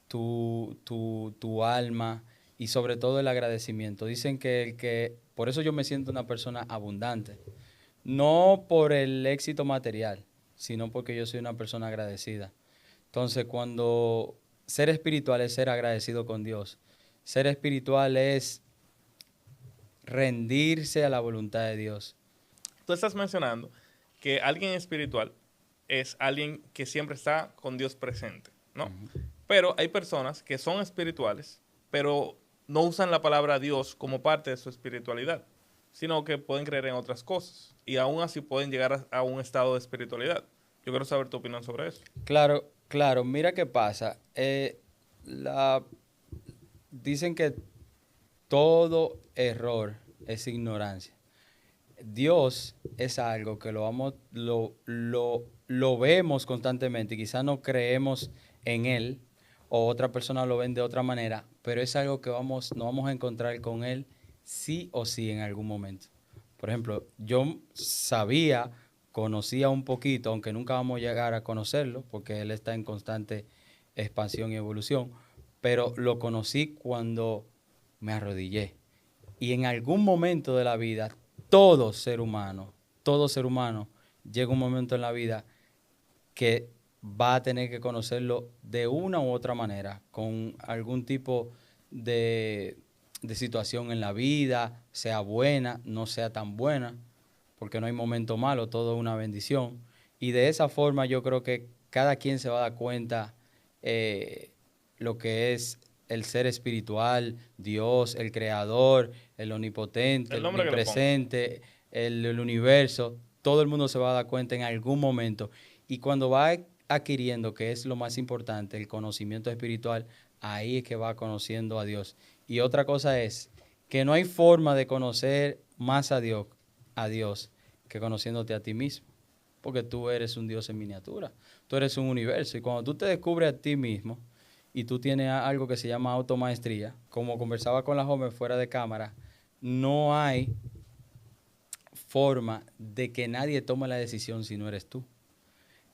tu alma y sobre todo el agradecimiento. Dicen por eso yo me siento una persona abundante. No por el éxito material, sino porque yo soy una persona agradecida. Entonces, cuando ser espiritual es ser agradecido con Dios. Ser espiritual es rendirse a la voluntad de Dios. Tú estás mencionando que alguien espiritual es alguien que siempre está con Dios presente, ¿no? Pero hay personas que son espirituales, pero no usan la palabra Dios como parte de su espiritualidad, sino que pueden creer en otras cosas y aún así pueden llegar a un estado de espiritualidad. Yo quiero saber tu opinión sobre eso. Claro, claro, mira qué pasa. Dicen que todo error es ignorancia. Dios es algo que lo vemos constantemente y quizás no creemos en Él o otra persona lo ven de otra manera, pero es algo que nos vamos a encontrar con Él sí o sí en algún momento. Por ejemplo, yo conocía un poquito, aunque nunca vamos a llegar a conocerlo, porque Él está en constante expansión y evolución, pero lo conocí cuando me arrodillé. Y en algún momento de la vida, todo ser humano, llega un momento en la vida que va a tener que conocerlo de una u otra manera, con algún tipo de situación en la vida, sea buena, no sea tan buena, porque no hay momento malo, todo es una bendición. Y de esa forma yo creo que cada quien se va a dar cuenta lo que es el ser espiritual, Dios, el creador, el omnipotente, El el nombre que le ponga. omnipresente, el universo. Todo el mundo se va a dar cuenta en algún momento. Y cuando va adquiriendo, que es lo más importante, el conocimiento espiritual, ahí es que va conociendo a Dios. Y otra cosa es que no hay forma de conocer más a Dios que conociéndote a ti mismo. Porque tú eres un Dios en miniatura. Tú eres un universo. Y cuando tú te descubres a ti mismo y tú tienes algo que se llama automaestría, como conversaba con la joven fuera de cámara, no hay forma de que nadie tome la decisión si no eres tú.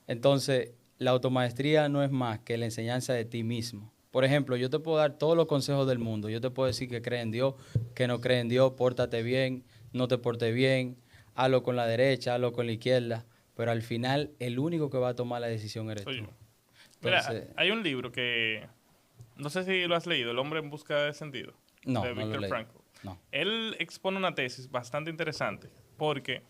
Entonces, la automaestría no es más que la enseñanza de ti mismo. Por ejemplo, yo te puedo dar todos los consejos del mundo. Yo te puedo decir que cree en Dios, que no cree en Dios, pórtate bien, no te portes bien, hazlo con la derecha, hazlo con la izquierda. Pero al final, el único que va a tomar la decisión eres Soy tú. yo. Mira, Entonces, hay un libro que, no sé si lo has leído, El hombre en busca de sentido, no, de no lo Viktor leí. Frankl. No. Él expone una tesis bastante interesante porque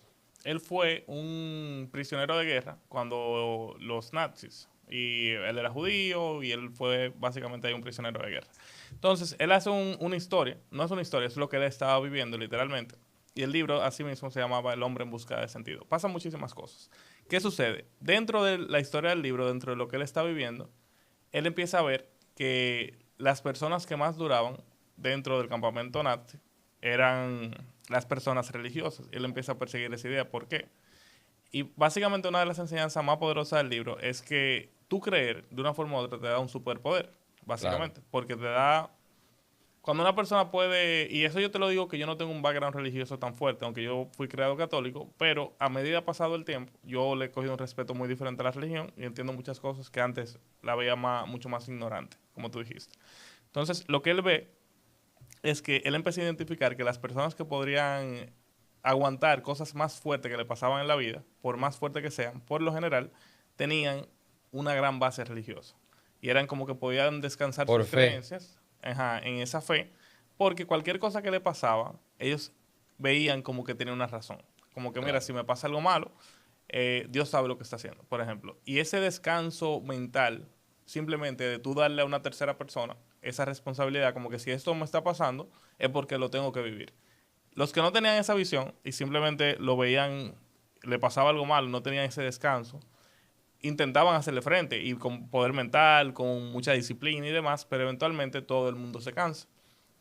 él fue un prisionero de guerra cuando los nazis, y él era judío y él fue básicamente ahí un prisionero de guerra. Entonces, él hace una historia, no es una historia, es lo que él estaba viviendo literalmente. Y el libro así mismo se llamaba El hombre en busca de sentido. Pasan muchísimas cosas. ¿Qué sucede? Dentro de la historia del libro, dentro de lo que él está viviendo, él empieza a ver que las personas que más duraban dentro del campamento nazi eran las personas religiosas. Él empieza a perseguir esa idea. ¿Por qué? Y básicamente una de las enseñanzas más poderosas del libro es que tú creer de una forma u otra te da un superpoder, básicamente. Claro. Porque te da... Cuando una persona puede, y eso yo te lo digo que yo no tengo un background religioso tan fuerte, aunque yo fui criado católico, pero a medida pasado el tiempo, yo le he cogido un respeto muy diferente a la religión y entiendo muchas cosas que antes la veía mucho más ignorante, como tú dijiste. Entonces, lo que él ve es que él empieza a identificar que las personas que podrían aguantar cosas más fuertes que le pasaban en la vida, por más fuertes que sean, por lo general, tenían una gran base religiosa. Y eran como que podían descansar Por sus fe. creencias en esa fe, porque cualquier cosa que le pasaba, ellos veían como que tenía una razón. Como que, mira, si me pasa algo malo, Dios sabe lo que está haciendo, por ejemplo. Y ese descanso mental, simplemente de tú darle a una tercera persona esa responsabilidad, como que si esto me está pasando, es porque lo tengo que vivir. Los que no tenían esa visión y simplemente lo veían, le pasaba algo malo, no tenían ese descanso, intentaban hacerle frente y con poder mental, con mucha disciplina y demás, pero eventualmente todo el mundo se cansa.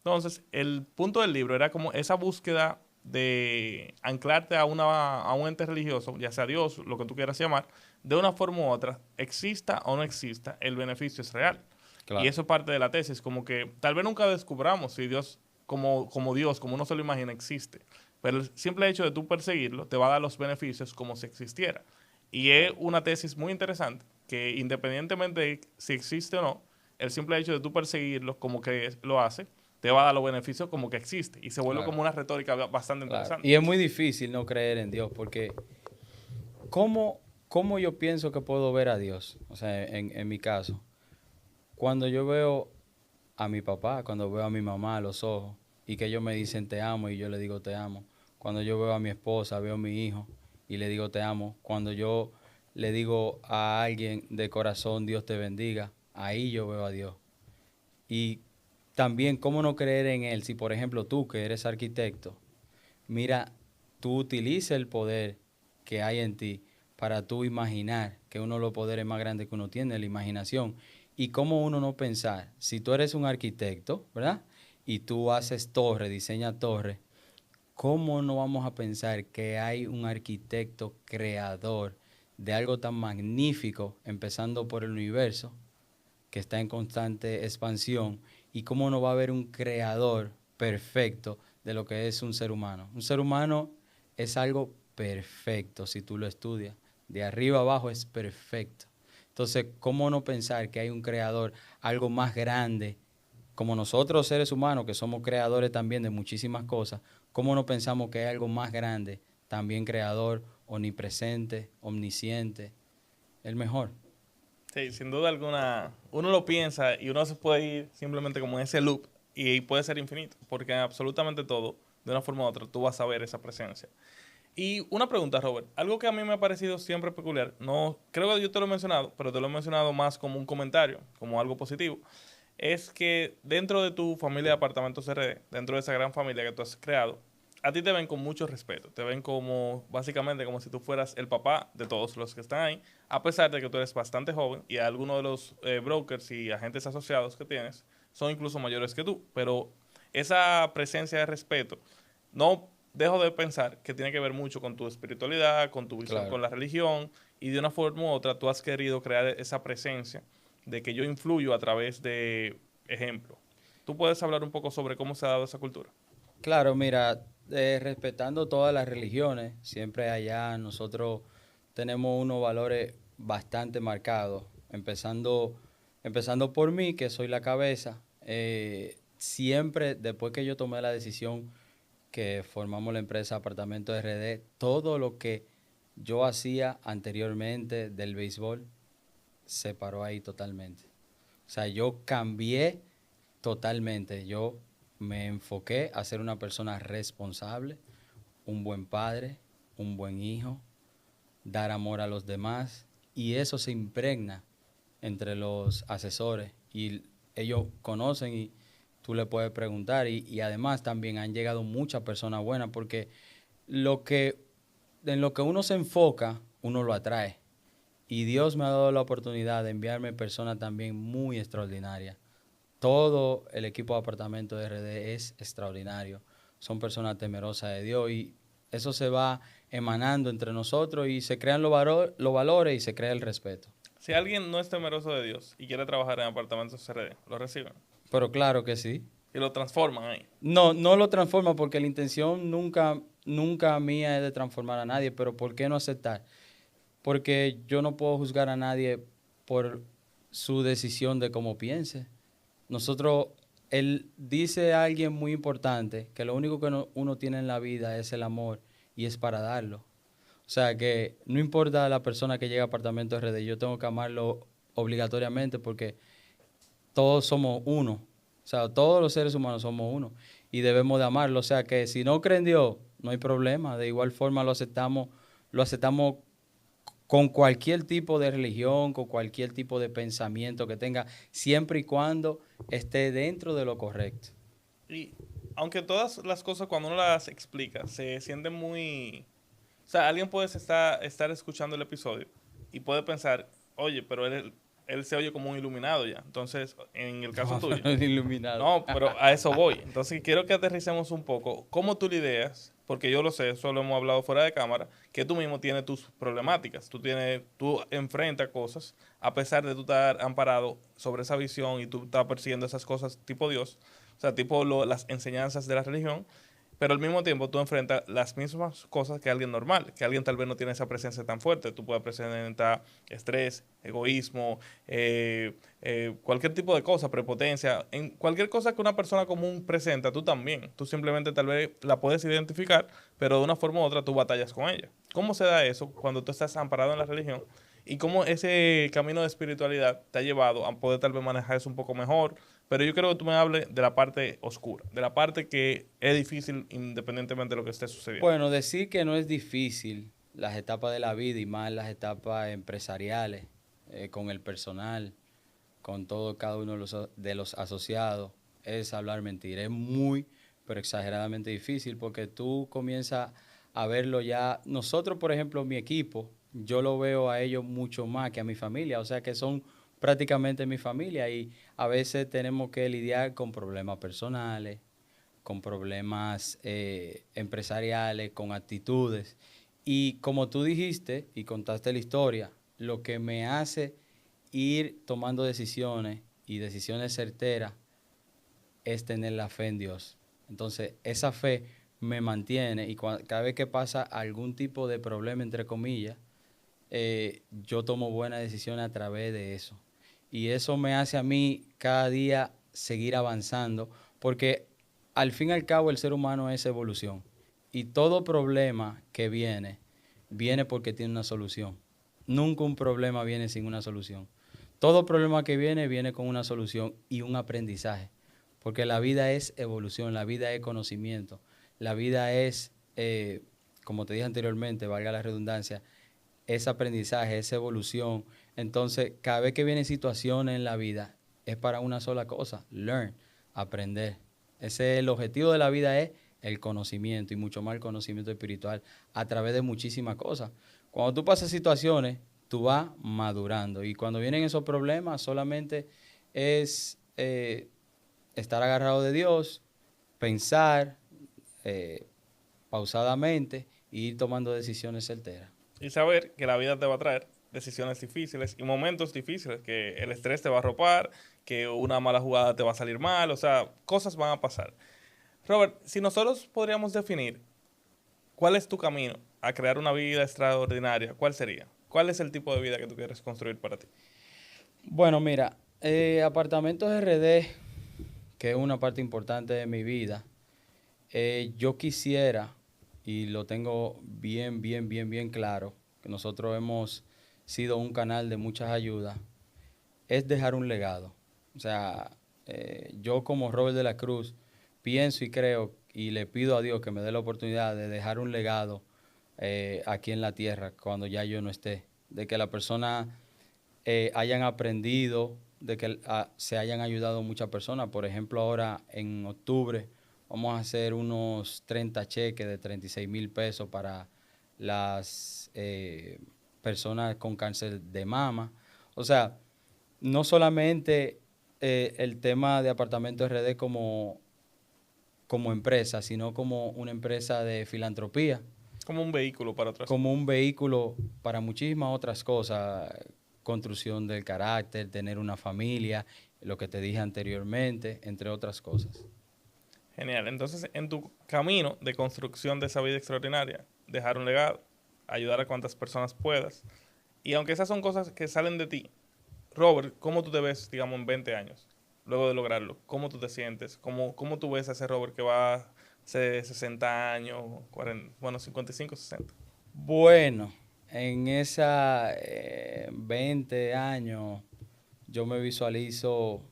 Entonces, el punto del libro era como esa búsqueda de anclarte a un ente religioso, ya sea Dios, lo que tú quieras llamar, de una forma u otra, exista o no exista, el beneficio es real. Y Claro, eso es parte de la tesis, como que tal vez nunca descubramos si Dios, como Dios, como uno se lo imagina, existe. Pero el simple hecho de tú perseguirlo te va a dar los beneficios como si existiera. Y es una tesis muy interesante, que independientemente de si existe o no, el simple hecho de tú perseguirlo como que lo hace, te va a dar los beneficios como que existe. Y se vuelve claro, como una retórica bastante claro. interesante. Y es muy difícil no creer en Dios porque ¿cómo yo pienso que puedo ver a Dios? O sea, en mi caso, cuando yo veo a mi papá, cuando veo a mi mamá a los ojos y que ellos me dicen te amo y yo le digo te amo. Cuando yo veo a mi esposa, veo a mi hijo y le digo te amo. Cuando yo le digo a alguien de corazón Dios te bendiga, ahí yo veo a Dios. Y también, ¿cómo no creer en Él? Si, por ejemplo, tú que eres arquitecto, mira, tú utilizas el poder que hay en ti para tú imaginar, que uno de los poderes más grandes que uno tiene, la imaginación. Y cómo uno no pensar, si tú eres un arquitecto, ¿verdad? Y tú haces torre, diseñas torre, ¿cómo no vamos a pensar que hay un arquitecto creador de algo tan magnífico, empezando por el universo, que está en constante expansión, y cómo no va a haber un creador perfecto de lo que es un ser humano? Un ser humano es algo perfecto si tú lo estudias. De arriba abajo es perfecto. Entonces, ¿cómo no pensar que hay un creador, algo más grande, como nosotros seres humanos, que somos creadores también de muchísimas cosas? ¿Cómo no pensamos que hay algo más grande, también creador, omnipresente, omnisciente, el mejor? Sí, sin duda alguna, uno lo piensa y uno se puede ir simplemente como en ese loop y puede ser infinito, porque absolutamente todo, de una forma u otra, tú vas a ver esa presencia. Y una pregunta, Robert, algo que a mí me ha parecido siempre peculiar, no creo que yo te lo he mencionado, pero te lo he mencionado más como un comentario, como algo positivo, es que dentro de tu familia de apartamentos RD, dentro de esa gran familia que tú has creado, a ti te ven con mucho respeto, te ven como básicamente como si tú fueras el papá de todos los que están ahí, a pesar de que tú eres bastante joven y algunos de los brokers y agentes asociados que tienes son incluso mayores que tú, pero esa presencia de respeto no dejo de pensar que tiene que ver mucho con tu espiritualidad, con tu visión Claro. con la religión y de una forma u otra tú has querido crear esa presencia de que yo influyo a través de ejemplo. ¿Tú puedes hablar un poco sobre cómo se ha dado esa cultura? Claro, mira, respetando todas las religiones, siempre allá nosotros tenemos unos valores bastante marcados, empezando por mí, que soy la cabeza. Siempre, después que yo tomé la decisión que formamos la empresa Apartamento RD, todo lo que yo hacía anteriormente del béisbol se paró ahí totalmente. O sea, yo cambié totalmente. Yo me enfoqué a ser una persona responsable, un buen padre, un buen hijo, dar amor a los demás, y eso se impregna entre los asesores y ellos conocen y tú le puedes preguntar, y además también han llegado muchas personas buenas porque lo que en lo que uno se enfoca, uno lo atrae. Y Dios me ha dado la oportunidad de enviarme personas también muy extraordinarias. Todo el equipo de apartamento de RD es extraordinario. Son personas temerosas de Dios y eso se va emanando entre nosotros y se crean los valores y se crea el respeto. Si alguien no es temeroso de Dios y quiere trabajar en apartamentos RD, lo reciben Pero claro que sí. y lo transforman ahí. No, no lo transforma porque la intención nunca mía es de transformar a nadie, pero ¿por qué no aceptar? Porque yo no puedo juzgar a nadie por su decisión de cómo piense. Nosotros, él dice a alguien muy importante que lo único que uno tiene en la vida es el amor y es para darlo. O sea que no importa la persona que llegue a Apartamento RD, yo tengo que amarlo obligatoriamente porque todos somos uno. O sea, todos los seres humanos somos uno y debemos de amarlo. O sea que si no creen en Dios, no hay problema. De igual forma lo aceptamos con cualquier tipo de religión, con cualquier tipo de pensamiento que tenga, siempre y cuando esté dentro de lo correcto. Y aunque todas las cosas cuando uno las explica se sienten muy... O sea, alguien puede estar escuchando el episodio y puede pensar, oye, pero él se oye como un iluminado ya. Entonces, en el caso tuyo. Iluminado. No, pero a eso voy. Entonces, quiero que aterricemos un poco. ¿Cómo tú lidias? Porque yo lo sé, eso lo hemos hablado fuera de cámara, que tú mismo tienes tus problemáticas. Tú enfrentas cosas, a pesar de tú estar amparado sobre esa visión y tú estás persiguiendo esas cosas tipo Dios, o sea, tipo las enseñanzas de la religión, pero al mismo tiempo tú enfrentas las mismas cosas que alguien normal, que alguien tal vez no tiene esa presencia tan fuerte. Tú puedes presentar estrés, egoísmo, cualquier tipo de cosa, prepotencia, en cualquier cosa que una persona común presenta, tú también. Tú simplemente tal vez la puedes identificar, pero de una forma u otra tú batallas con ella. ¿Cómo se da eso cuando tú estás amparado en la religión? Y cómo ese camino de espiritualidad te ha llevado a poder tal vez manejar eso un poco mejor. Pero yo creo que tú me hables de la parte oscura, de la parte que es difícil independientemente de lo que esté sucediendo. Bueno, decir que no es difícil las etapas de la vida y más las etapas empresariales, con el personal, con todo cada uno de los asociados, es hablar mentira. Es muy, pero exageradamente difícil porque tú comienzas a verlo ya. Nosotros, por ejemplo, mi equipo, yo lo veo a ellos mucho más que a mi familia, o sea que son prácticamente mi familia y a veces tenemos que lidiar con problemas personales, con problemas empresariales, con actitudes. Y como tú dijiste y contaste la historia, lo que me hace ir tomando decisiones y decisiones certeras es tener la fe en Dios. Entonces, esa fe me mantiene y cada vez que pasa algún tipo de problema, entre comillas, yo tomo buenas decisiones a través de eso. Y eso me hace a mí cada día seguir avanzando, porque al fin y al cabo el ser humano es evolución. Y todo problema que viene porque tiene una solución. Nunca un problema viene sin una solución. Todo problema que viene con una solución y un aprendizaje. Porque la vida es evolución, la vida es conocimiento, la vida es, como te dije anteriormente, valga la redundancia, es aprendizaje, es evolución. Entonces, cada vez que vienen situaciones en la vida, es para una sola cosa, learn, aprender. Ese es el objetivo de la vida, es el conocimiento y mucho más el conocimiento espiritual a través de muchísimas cosas. Cuando tú pasas situaciones, tú vas madurando y cuando vienen esos problemas solamente es estar agarrado de Dios, pensar pausadamente e ir tomando decisiones certeras. Y saber que la vida te va a traer decisiones difíciles y momentos difíciles, que el estrés te va a arropar, que una mala jugada te va a salir mal, o sea, cosas van a pasar. Robert, si nosotros podríamos definir cuál es tu camino a crear una vida extraordinaria, ¿cuál sería? ¿Cuál es el tipo de vida que tú quieres construir para ti? Bueno, mira, Apartamentos RD, que es una parte importante de mi vida, yo quisiera, y lo tengo bien claro, que nosotros hemos sido un canal de muchas ayudas, es dejar un legado. O sea, yo como Robert de la Cruz pienso y creo y le pido a Dios que me dé la oportunidad de dejar un legado aquí en la tierra cuando ya yo no esté, de que la persona hayan aprendido, de que se hayan ayudado muchas personas. Por ejemplo, ahora en octubre vamos a hacer unos 30 cheques de 36,000 pesos para las personas con cáncer de mama. O sea, no solamente el tema de Apartamentos RD como empresa, sino como una empresa de filantropía, Como un vehículo para otras como cosas. un vehículo para muchísimas otras cosas, construcción del carácter, tener una familia, lo que te dije anteriormente, entre otras cosas. Genial. Entonces, en tu camino de construcción de esa vida extraordinaria, dejar un legado, ayudar a cuantas personas puedas. Y aunque esas son cosas que salen de ti, Robert, ¿cómo tú te ves, digamos, en 20 años? Luego de lograrlo, ¿cómo tú te sientes? ¿Cómo tú ves a ese Robert que va a ser 60 años, 40, bueno, 55, 60? Bueno, en esa 20 años yo me visualizo,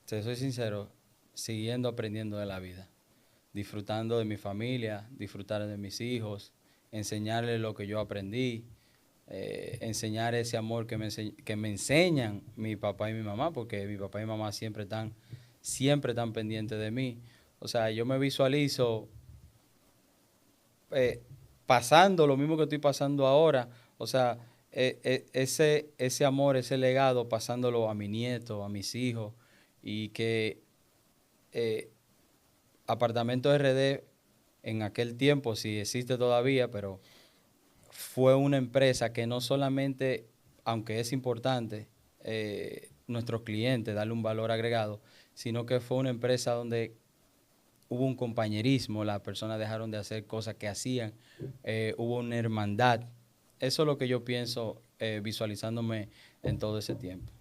te soy sincero, siguiendo aprendiendo de la vida, disfrutando de mi familia, disfrutar de mis hijos, enseñarles lo que yo aprendí, enseñar ese amor que me enseñan mi papá y mi mamá, porque mi papá y mi mamá siempre están pendientes de mí. O sea, yo me visualizo pasando lo mismo que estoy pasando ahora, o sea, ese amor, ese legado, pasándolo a mi nieto, a mis hijos, y que Apartamento RD en aquel tiempo, sí existe todavía, pero fue una empresa que no solamente, aunque es importante, nuestros clientes, darle un valor agregado, sino que fue una empresa donde hubo un compañerismo, las personas dejaron de hacer cosas que hacían, hubo una hermandad. Eso es lo que yo pienso visualizándome en todo ese tiempo.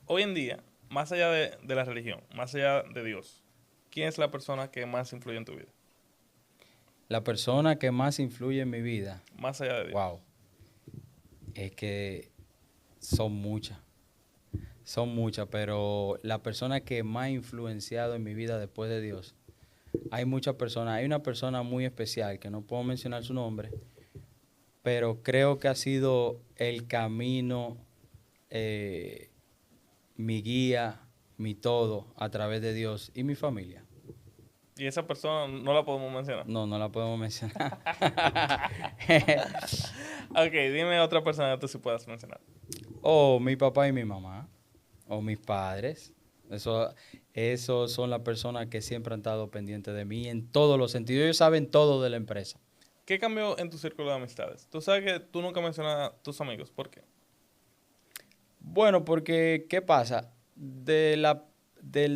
Hoy en día, más allá de la religión, más allá de Dios, ¿quién es la persona que más influye en tu vida? La persona que más influye en mi vida, Más allá de Dios. wow, es que son muchas, pero la persona que más ha influenciado en mi vida después de Dios, hay muchas personas, hay una persona muy especial que no puedo mencionar su nombre, pero creo que ha sido el camino, mi guía, mi todo a través de Dios y mi familia. Y esa persona no la podemos mencionar. No, no la podemos mencionar. Ok, dime otra persona que tú sí puedas mencionar. O mi papá y mi mamá, o mis padres. Esos son las personas que siempre han estado pendientes de mí en todos los sentidos. Ellos saben todo de la empresa. ¿Qué cambió en tu círculo de amistades? Tú sabes que tú nunca mencionas a tus amigos. ¿Por qué? Bueno, porque, ¿qué pasa? Del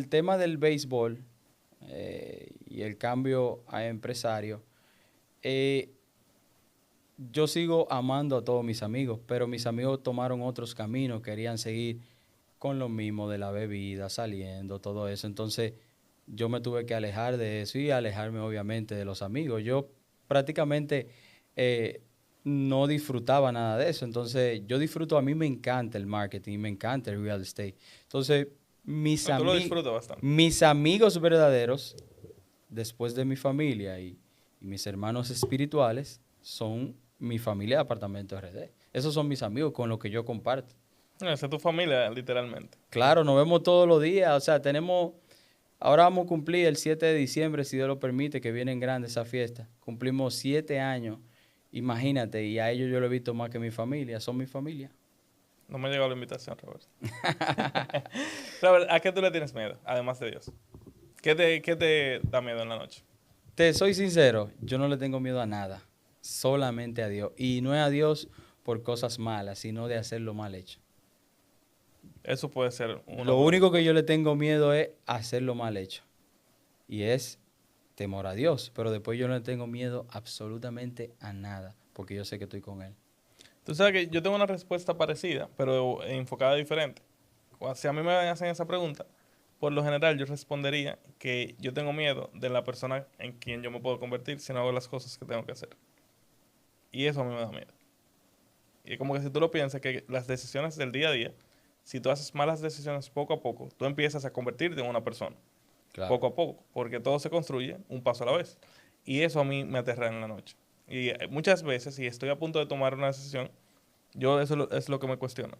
tema del béisbol y el cambio a empresario, eh, yo sigo amando a todos mis amigos, pero mis amigos tomaron otros caminos, querían seguir con lo mismo de la bebida, saliendo, todo eso. Entonces, yo me tuve que alejar de eso y alejarme obviamente de los amigos. Yo prácticamente no disfrutaba nada de eso. Entonces, yo disfruto, a mí me encanta el marketing, me encanta el real estate. Entonces, No, tú lo disfrutas bastante. mis amigos verdaderos, después de mi familia y mis hermanos espirituales, son mi familia de Apartamento RD. Esos son mis amigos con los que yo comparto. No, esa es tu familia, literalmente. Claro, nos vemos todos los días. O sea, ahora vamos a cumplir el 7 de diciembre, si Dios lo permite, que viene en grande esa fiesta. Cumplimos 7 años, imagínate, y a ellos yo lo he visto más que mi familia, son mi familia. No me ha llegado la invitación, Robert. Robert, ¿a qué tú le tienes miedo, además de Dios? ¿Qué te da miedo en la noche? Te soy sincero, yo no le tengo miedo a nada, solamente a Dios. Y no es a Dios por cosas malas, sino de hacerlo mal hecho. Eso puede ser Lo único que yo le tengo miedo es hacerlo mal hecho. Y es temor a Dios. Pero después yo no le tengo miedo absolutamente a nada. Porque yo sé que estoy con Él. Tú sabes que yo tengo una respuesta parecida, pero enfocada diferente. Si a mí me hacen esa pregunta, por lo general yo respondería que yo tengo miedo de la persona en quien yo me puedo convertir si no hago las cosas que tengo que hacer. Y eso a mí me da miedo. Y es como que si tú lo piensas, que las decisiones del día a día, si tú haces malas decisiones poco a poco, tú empiezas a convertirte en una persona. Claro. Poco a poco, porque todo se construye un paso a la vez. Y eso a mí me aterra en la noche. Y muchas veces, si estoy a punto de tomar una decisión, yo eso es lo que me cuestiona.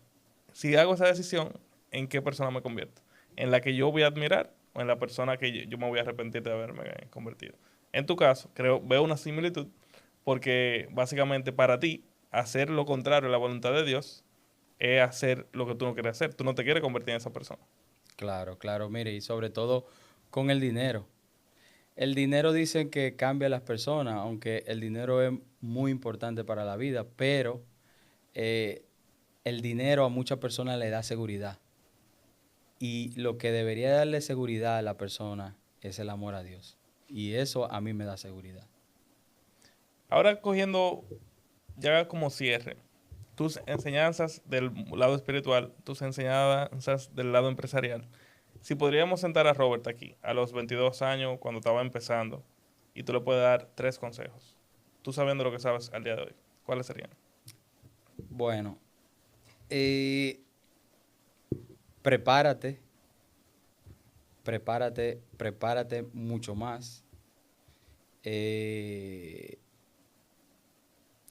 Si hago esa decisión, ¿en qué persona me convierto? ¿En la que yo voy a admirar o en la persona que yo me voy a arrepentir de haberme convertido? En tu caso, veo una similitud porque básicamente para ti, hacer lo contrario a la voluntad de Dios es hacer lo que tú no quieres hacer. Tú no te quieres convertir en esa persona. Claro, claro. Mire, y sobre todo con el dinero. El dinero dicen que cambia a las personas, aunque el dinero es muy importante para la vida, pero el dinero a muchas personas le da seguridad. Y lo que debería darle seguridad a la persona es el amor a Dios. Y eso a mí me da seguridad. Ahora cogiendo ya como cierre, tus enseñanzas del lado espiritual, tus enseñanzas del lado empresarial. Si podríamos sentar a Robert aquí, a los 22 años, cuando estaba empezando, y tú le puedes dar 3 consejos, tú sabiendo lo que sabes al día de hoy, ¿cuáles serían? Bueno, prepárate, prepárate mucho más.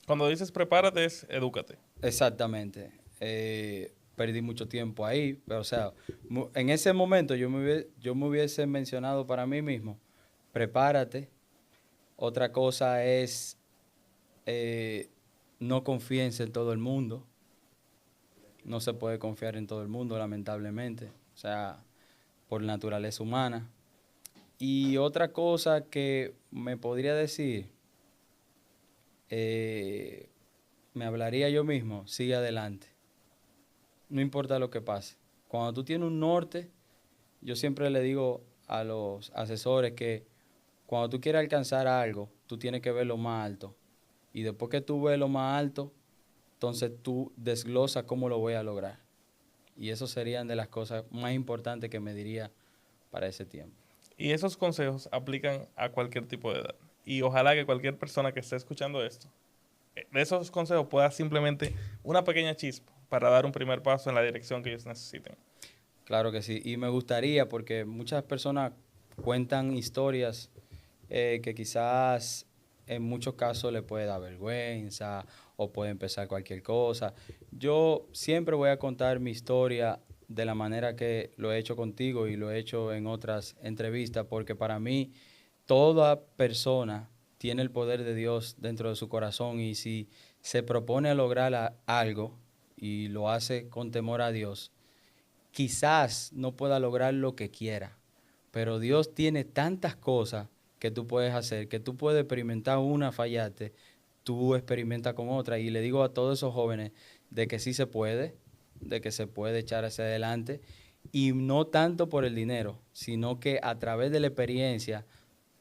Cuando dices prepárate, es edúcate. Exactamente. Perdí mucho tiempo ahí, pero o sea, en ese momento yo me hubiese mencionado para mí mismo, prepárate. Otra cosa es no confíes en todo el mundo. No se puede confiar en todo el mundo, lamentablemente. O sea, por naturaleza humana. Y otra cosa que me podría decir, me hablaría yo mismo, sigue adelante. No importa lo que pase. Cuando tú tienes un norte, yo siempre le digo a los asesores que cuando tú quieres alcanzar algo, tú tienes que ver lo más alto. Y después que tú ves lo más alto, entonces tú desglosas cómo lo voy a lograr. Y eso serían de las cosas más importantes que me diría para ese tiempo. Y esos consejos aplican a cualquier tipo de edad. Y ojalá que cualquier persona que esté escuchando esto, de esos consejos pueda simplemente una pequeña chispa para dar un primer paso en la dirección que ellos necesiten. Claro que sí. Y me gustaría, porque muchas personas cuentan historias que quizás en muchos casos le puede dar vergüenza o puede empezar cualquier cosa. Yo siempre voy a contar mi historia de la manera que lo he hecho contigo y lo he hecho en otras entrevistas, porque para mí toda persona tiene el poder de Dios dentro de su corazón y si se propone a lograr algo y lo hace con temor a Dios, quizás no pueda lograr lo que quiera, pero Dios tiene tantas cosas que tú puedes hacer, que tú puedes experimentar una, fallaste, tú experimentas con otra. Y le digo a todos esos jóvenes de que sí se puede, de que se puede echar hacia adelante, y no tanto por el dinero, sino que a través de la experiencia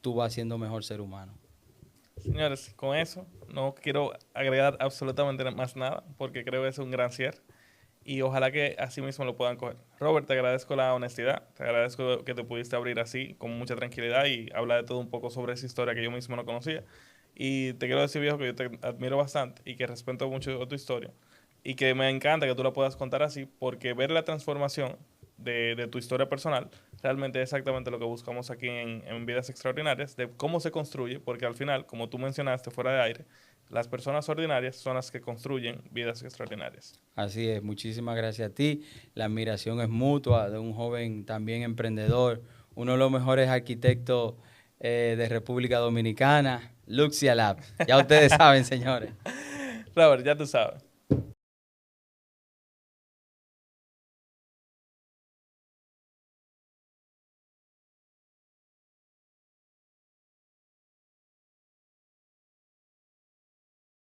tú vas siendo mejor ser humano. Señores, con eso no quiero agregar absolutamente más nada porque creo que es un gran cierre y ojalá que así mismo lo puedan coger. Robert, te agradezco la honestidad, te agradezco que te pudiste abrir así con mucha tranquilidad y hablar de todo un poco sobre esa historia que yo mismo no conocía. Y te quiero decir, viejo, que yo te admiro bastante y que respeto mucho tu historia y que me encanta que tú la puedas contar así porque ver la transformación de tu historia personal realmente es exactamente lo que buscamos aquí en Vidas Extraordinarias, de cómo se construye, porque al final, como tú mencionaste fuera de aire, las personas ordinarias son las que construyen vidas extraordinarias. Así es, muchísimas gracias a ti. La admiración es mutua de un joven también emprendedor, uno de los mejores arquitectos de República Dominicana, Luxia Lab. Ya ustedes saben, señores. Robert, ya tú sabes.